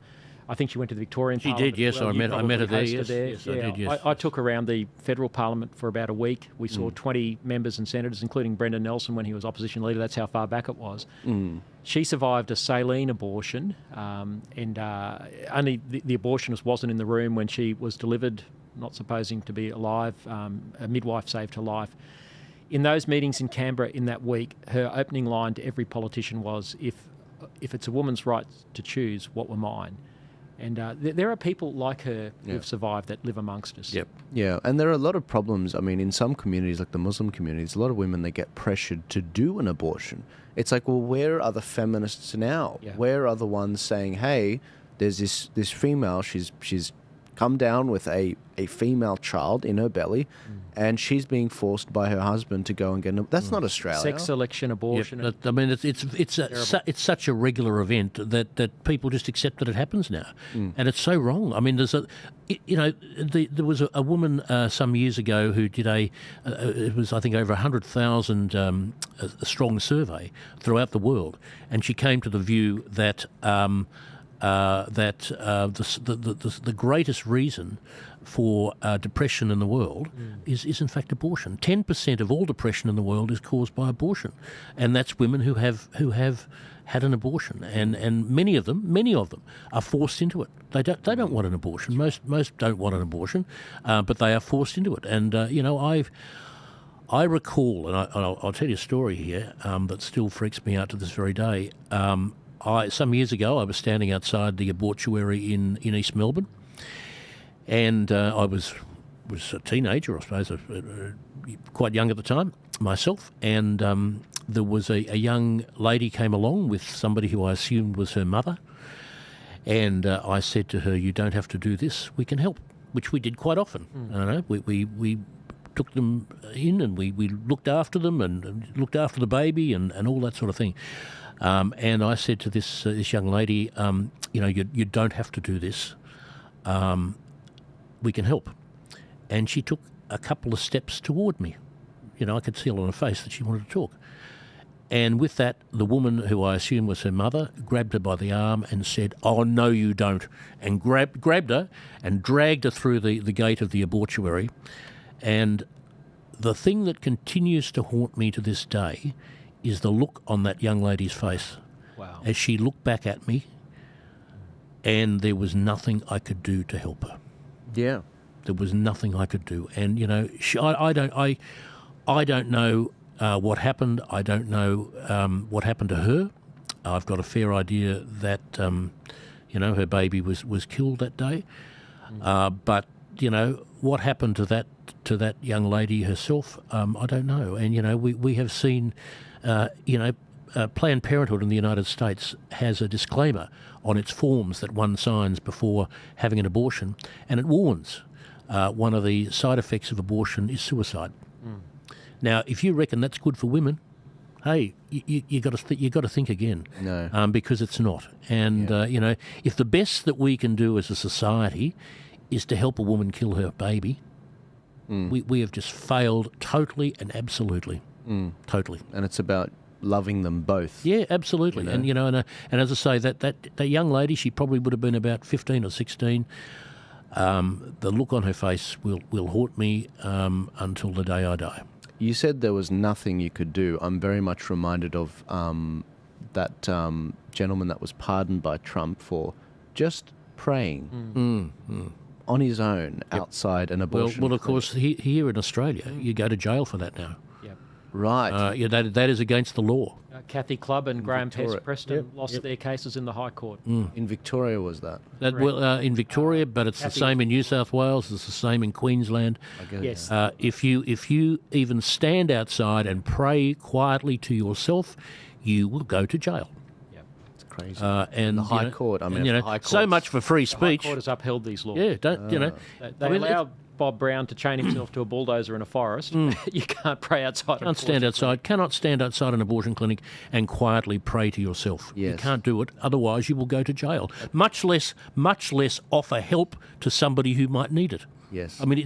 I think she went to the Victorian Parliament. She did, yes. Well. I met her there. Yes, I did, yes. I took her around the federal parliament for about a week. We saw 20 members and senators, including Brendan Nelson when he was opposition leader. That's how far back it was. She survived a saline abortion and only the abortionist wasn't in the room when she was delivered, not supposing to be alive. A midwife saved her life. In those meetings in Canberra in that week, her opening line to every politician was, if it's a woman's right to choose, what were mine? And there are people like her who've survived that live amongst us. Yep. Yeah, and there are a lot of problems. I mean, in some communities, like the Muslim communities, a lot of women, they get pressured to do an abortion. It's like, well, where are the feminists now? Yeah. Where are the ones saying, hey, there's this female, she's come down with a female child in her belly, and she's being forced by her husband to go and get an... That's not Australia. Sex selection, abortion. Yep. I mean, it's such a regular event that people just accept that it happens now, and it's so wrong. I mean, there was a woman some years ago who did it was, I think, over 100,000 a strong survey throughout the world, and she came to the view that the greatest reason for depression in the world is in fact abortion. 10% of all depression in the world is caused by abortion, and that's women who have had an abortion, and many of them are forced into it. They don't want an abortion. Most don't want an abortion, but they are forced into it. And I recall, and I'll tell you a story here that still freaks me out to this very day. Some years ago, I was standing outside the abortuary in East Melbourne, and I was a teenager, I suppose, quite young at the time myself, and there was a young lady came along with somebody who I assumed was her mother, and I said to her, "You don't have to do this, we can help," which we did quite often. I know, we took them in, and we looked after them and looked after the baby and all that sort of thing. And I said to this young lady, you don't have to do this. We can help. And she took a couple of steps toward me. I could see on her face that she wanted to talk. And with that, the woman, who I assume was her mother, grabbed her by the arm and said, "Oh, no, you don't," and grabbed her and dragged her through the gate of the abortuary. And the thing that continues to haunt me to this day is the look on that young lady's face. Wow. As she looked back at me, and there was nothing I could do to help her. Yeah. There was nothing I could do. And, I don't know what happened. I don't know what happened to her. I've got a fair idea that, her baby was killed that day. But, what happened to that young lady herself, I don't know. And, we have seen... Planned Parenthood in the United States has a disclaimer on its forms that one signs before having an abortion, and it warns one of the side effects of abortion is suicide. Now, if you reckon that's good for women, hey, you got to think again. No, because it's not. And if the best that we can do as a society is to help a woman kill her baby, we have just failed totally and absolutely. Totally. And it's about loving them both. Yeah, absolutely. And and as I say, that young lady, she probably would have been about 15 or 16. The look on her face will haunt me until the day I die. You said there was nothing you could do. I'm very much reminded of that gentleman that was pardoned by Trump for just praying on his own outside an abortion. Well, of course, here in Australia, you go to jail for that now. Right. That is against the law. Kathy Clubb and Graham Preston lost their cases in the High Court. In Victoria was that? In Victoria, but it's the same in New South Wales. It's the same in Queensland. Yes. If you even stand outside and pray quietly to yourself, you will go to jail. It's crazy. And the High Court. I mean, the High so much for free speech. The High Court has upheld these laws. Yeah, They allow Bob Brown to chain himself to a bulldozer in a forest. You can't pray outside. Cannot stand outside an abortion clinic and quietly pray to yourself. Yes. You can't do it. Otherwise, you will go to jail. Much less offer help to somebody who might need it. Yes. I mean,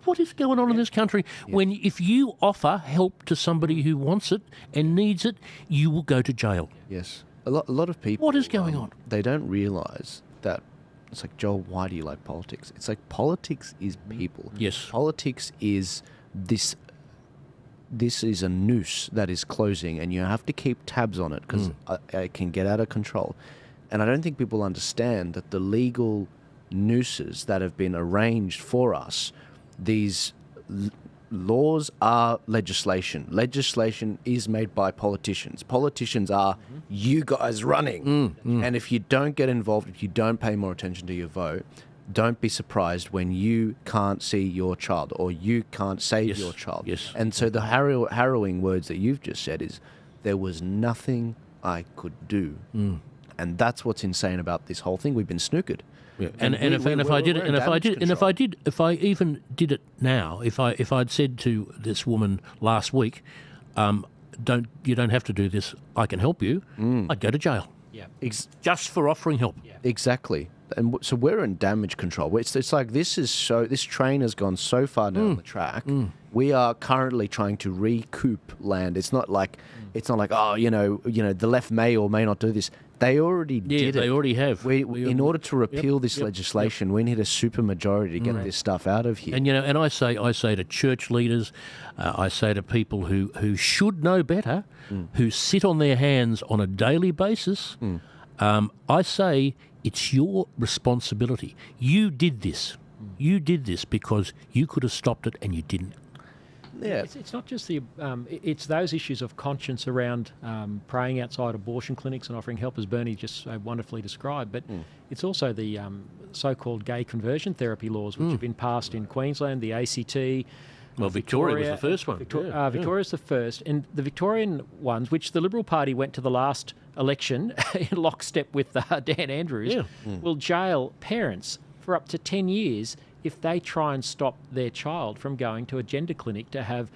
what is going on in this country? If you offer help to somebody who wants it and needs it, you will go to jail. Yes. A lot of people. What is going on? They don't realise that. It's like, Joel, why do you like politics? It's like politics is people. Yes. Politics is this is a noose that is closing, and you have to keep tabs on it because it can get out of control. And I don't think people understand that the legal nooses that have been arranged for us, these laws are legislation. Legislation is made by politicians. Politicians are you guys running. And if you don't get involved, if you don't pay more attention to your vote, don't be surprised when you can't see your child or you can't save your child. Yes. And so the harrowing words that you've just said is, there was nothing I could do. And that's what's insane about this whole thing. We've been snookered. Yeah. If I even did it now, if I'd said to this woman last week, you don't have to do this, I can help you, I'd go to jail. Yeah. Just for offering help. Yeah. Exactly. And so we're in damage control. It's like this train has gone so far down the track. We are currently trying to recoup land. It's not like oh, the left may or may not do this. They already did it. They already have. In order to repeal this legislation, we need a super majority to get this stuff out of here. And I say to church leaders, I say to people who should know better, who sit on their hands on a daily basis, I say it's your responsibility. You did this. You did this because you could have stopped it and you didn't. Yeah. It's not just it's those issues of conscience around praying outside abortion clinics and offering help, as Bernie just so wonderfully described, but it's also the so-called gay conversion therapy laws, which have been passed in Queensland, the ACT. Well, Victoria was the first one. Victoria's the first. And the Victorian ones, which the Liberal Party went to the last election in lockstep with Dan Andrews, will jail parents for up to 10 years if they try and stop their child from going to a gender clinic to have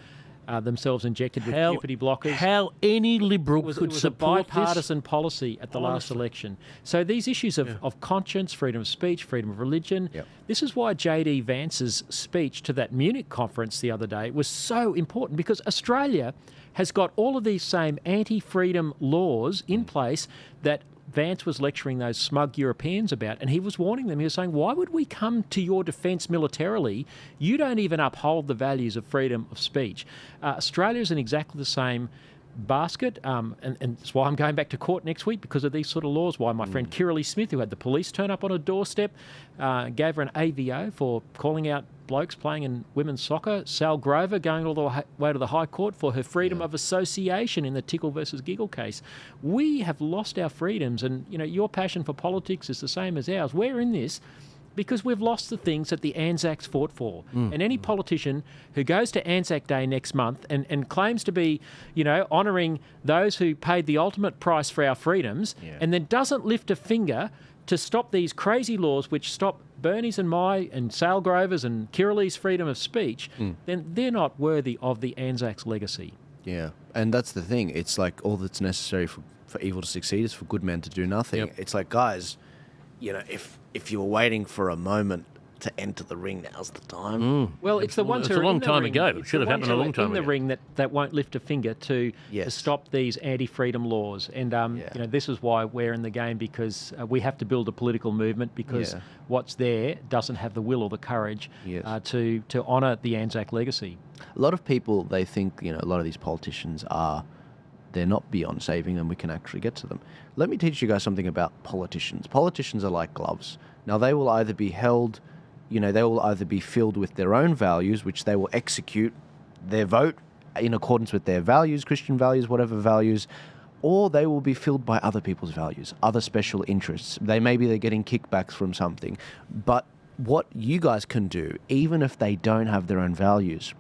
themselves injected with puberty blockers. How any Liberal could support this? It was a bipartisan policy at the last election. So these issues of conscience, freedom of speech, freedom of religion, this is why J.D. Vance's speech to that Munich conference the other day was so important, because Australia has got all of these same anti-freedom laws in place that Vance was lecturing those smug Europeans about, and he was warning them. He was saying, why would we come to your defence militarily? You don't even uphold the values of freedom of speech. Australia's in exactly the same basket, and that's why I'm going back to court next week, because of these sort of laws. Why my friend Kirralie Smith, who had the police turn up on her doorstep, gave her an AVO for calling out blokes playing in women's soccer. Sal Grover going all the way to the High Court for her freedom of association in the Tickle versus Giggle case. We have lost our freedoms, and your passion for politics is the same as ours. We're in this because we've lost the things that the Anzacs fought for. And any politician who goes to Anzac Day next month and claims to be, honouring those who paid the ultimate price for our freedoms, and then doesn't lift a finger to stop these crazy laws which stop Bernie's and my and Sal Grover's and Kirralie's freedom of speech, then they're not worthy of the Anzacs legacy. Yeah, and that's the thing. It's like all that's necessary for evil to succeed is for good men to do nothing. It's like, guys, if you were waiting for a moment to enter the ring, now's the time. Well, it's the ones who are a long in the time ring. ago. It should have happened a long time in the ago. ring that won't lift a finger to stop these anti-freedom laws. And this is why we're in the game, because we have to build a political movement, because what's there doesn't have the will or the courage to honour the Anzac legacy. A lot of people, they think, a lot of these politicians they're not beyond saving and we can actually get to them. Let me teach you guys something about politicians. Politicians are like gloves. Now, they will either be held, they will either be filled with their own values, which they will execute their vote in accordance with their values, Christian values, whatever values, or they will be filled by other people's values, other special interests. Maybe they're getting kickbacks from something. But what you guys can do, even if they don't have their own values,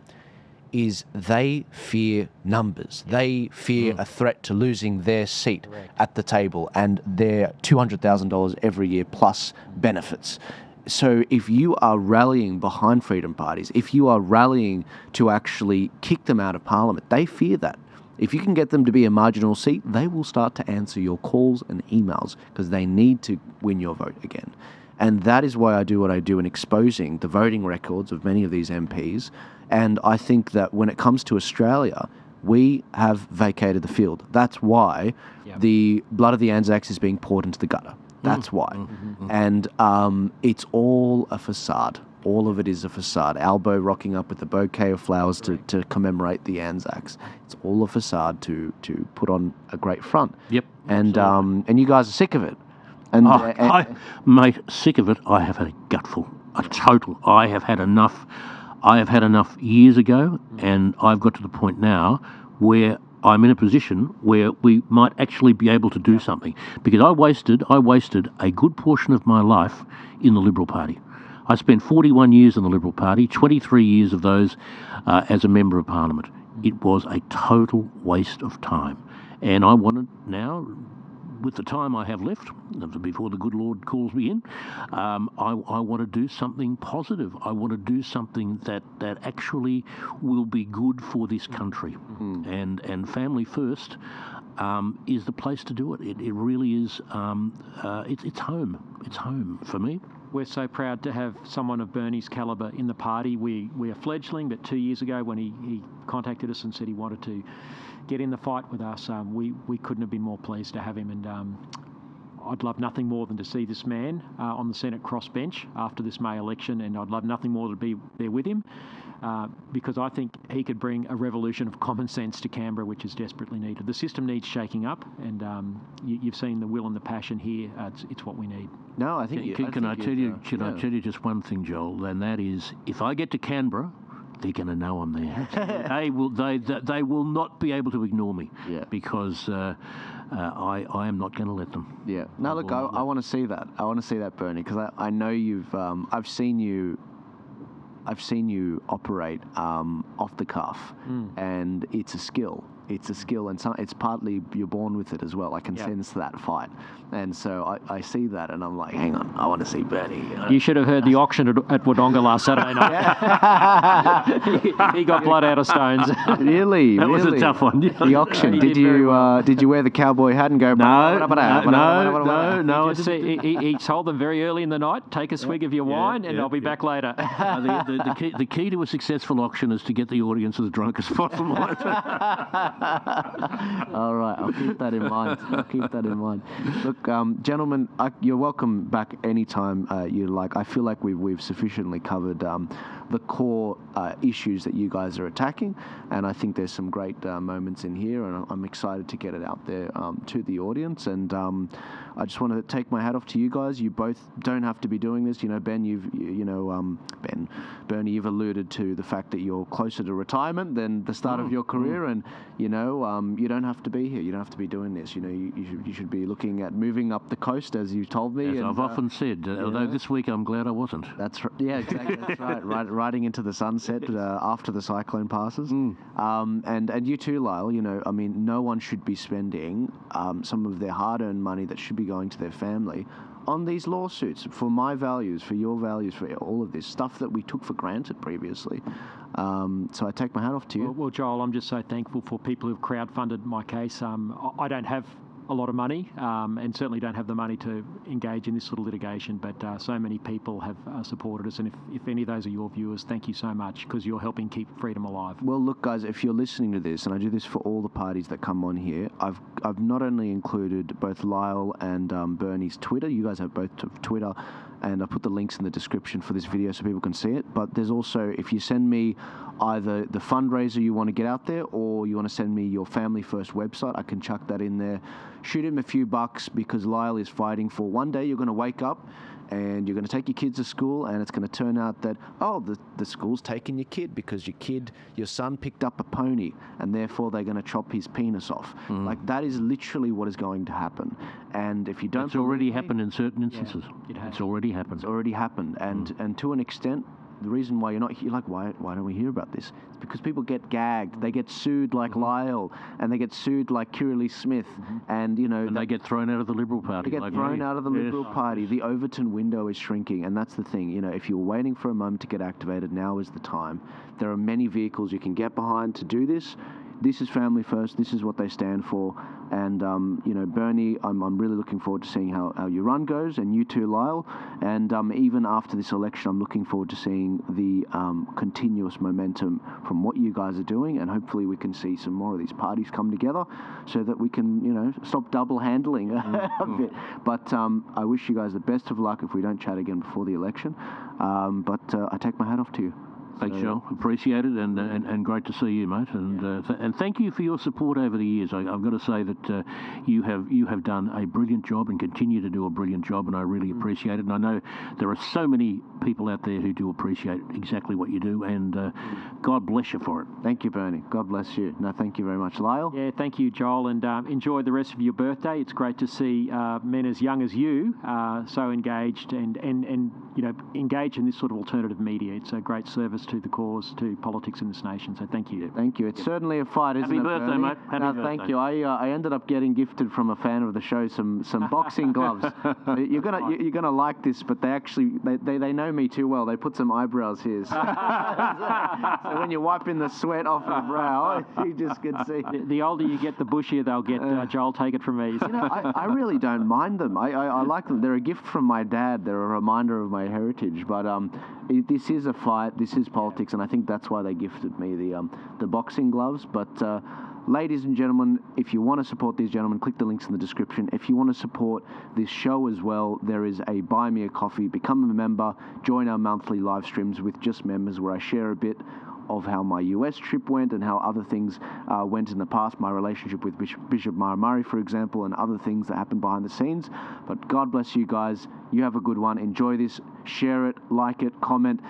is they fear numbers. They fear a threat to losing their seat at the table and their $200,000 every year plus benefits. So if you are rallying behind freedom parties, if you are rallying to actually kick them out of parliament, they fear that. If you can get them to be a marginal seat, they will start to answer your calls and emails because they need to win your vote again. And that is why I do what I do in exposing the voting records of many of these MPs. And I think that when it comes to Australia, we have vacated the field. That's why the blood of the Anzacs is being poured into the gutter. That's why. And it's all a facade. All of it is a facade. Albo rocking up with a bouquet of flowers to commemorate the Anzacs. It's all a facade to put on a great front. And you guys are sick of it. And, mate, sick of it. I have had a gutful, a total. I have had enough I have had enough years ago, and I've got to the point now where I'm in a position where we might actually be able to do something. Because I wasted a good portion of my life in the Liberal Party. I spent 41 years in the Liberal Party, 23 years of those as a Member of Parliament. It was a total waste of time. And I want to now, with the time I have left, before the good Lord calls me in, I want to do something positive. I want to do something that actually will be good for this country. And Family First is the place to do it. It really is. It's home. It's home for me. We're so proud to have someone of Bernie's calibre in the party. We are fledgling, but 2 years ago when he contacted us and said he wanted to get in the fight with us, we couldn't have been more pleased to have him. And I'd love nothing more than to see this man on the Senate crossbench after this May election, and I'd love nothing more to be there with him because I think he could bring a revolution of common sense to Canberra, which is desperately needed. The system needs shaking up, and you've seen the will and the passion here. It's what we need. No, I think. Can I tell you just one thing, Joel? And that is, if I get to Canberra, they're going to know I'm there. They will not be able to ignore me. Because I am not going to let them. Yeah. No, look, I want to see that. I want to see that, Bernie, because I know you've. I've seen you operate off the cuff, and it's a skill. It's a skill, and it's partly you're born with it as well. I can sense that fight, and so I see that, and I'm like, hang on, I want to see Bernie. You should have heard the auction at Wodonga last Saturday night. he got blood out of stones. Really, that was a tough one. The auction. Did you wear the cowboy hat and go? No. He told them very early in the night, take a swig of your wine, and I'll be back later. The key to a successful auction is to get the audience as drunk as possible. All right, I'll keep that in mind. Look, gentlemen, you're welcome back anytime you like. I feel like we've sufficiently covered the core issues that you guys are attacking, and I think there's some great moments in here, and I'm excited to get it out there to the audience. And I just want to take my hat off to you guys. You both don't have to be doing this. You know, Ben, Bernie, you've alluded to the fact that you're closer to retirement than the start of your career, and you don't have to be here. You don't have to be doing this. You know, you should be looking at moving up the coast, as you told me. As I've often said, although this week I'm glad I wasn't. That's right. Yeah, exactly. That's right. Riding into the sunset after the cyclone passes. And you too, Lyle. You know, I mean, no one should be spending some of their hard-earned money that should be going to their family on these lawsuits for my values, for your values, for all of this stuff that we took for granted previously. So I take my hat off to you. Well, Joel, I'm just so thankful for people who've crowdfunded my case. I don't have a lot of money and certainly don't have the money to engage in this sort of litigation, but so many people have supported us, and if any of those are your viewers, thank you so much, because you're helping keep freedom alive. Well, look, guys, if you're listening to this, and I do this for all the parties that come on here, I've not only included both Lyle and Bernie's Twitter. You guys have both Twitter, and I put the links in the description for this video so people can see it. But there's also, if you send me either the fundraiser you want to get out there, or you want to send me your Family First website, I can chuck that in there. Shoot him a few bucks, because Lyle is fighting for one day you're going to wake up and you're going to take your kids to school, and it's going to turn out that, the school's taking your kid because your son picked up a pony, and therefore they're going to chop his penis off. Like, that is literally what is going to happen. And if you don't... It's already happened in certain instances. Yeah, it's already happened. It's already happened. And to an extent, the reason why you're not here, like, why don't we hear about this? It's because people get gagged. They get sued like Lyle, and they get sued like Kirralie Smith, and they get thrown out of the Liberal Party. They get thrown out of the Liberal Party. The Overton window is shrinking, and that's the thing. If you're waiting for a moment to get activated, now is the time. There are many vehicles you can get behind to do this. This is Family First. This is what they stand for. And, Bernie, I'm really looking forward to seeing how your run goes, and you too, Lyle. And even after this election, I'm looking forward to seeing the continuous momentum from what you guys are doing, and hopefully we can see some more of these parties come together so that we can, stop double handling a bit. But I wish you guys the best of luck if we don't chat again before the election. But I take my hat off to you. Thanks, Joel. Appreciate it, and great to see you, mate. And thank you for your support over the years. I've got to say that you have done a brilliant job and continue to do a brilliant job, and I really appreciate it. And I know there are so many people out there who do appreciate exactly what you do, and God bless you for it. Thank you, Bernie. God bless you. No, thank you very much, Lyle. Yeah, thank you, Joel, and enjoy the rest of your birthday. It's great to see men as young as you so engaged and engaged in this sort of alternative media. It's a great service to the cause, to politics in this nation. So thank you. Thank you. It's certainly a fight, isn't it? Happy birthday, Bernie? mate. Happy birthday. Thank you. I ended up getting gifted from a fan of the show some boxing gloves. You're gonna like this, but they know me too well. They put some eyebrows here, so when you're wiping the sweat off your brow, you just can see. The older you get, the bushier they'll get. Joel, take it from me. I really don't mind them. I like them. They're a gift from my dad. They're a reminder of my heritage. But this is a fight. This is politics, and I think that's why they gifted me the boxing gloves. But ladies and gentlemen, if you want to support these gentlemen, click the links in the description. If you want to support this show as well, there is a Buy Me a Coffee. Become a member. Join our monthly live streams with just members, where I share a bit of how my US trip went and how other things went in the past, my relationship with Bishop Murray, for example, and other things that happened behind the scenes. But God bless you guys. You have a good one. Enjoy this. Share it, like it, comment,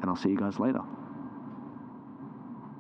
and I'll see you guys later.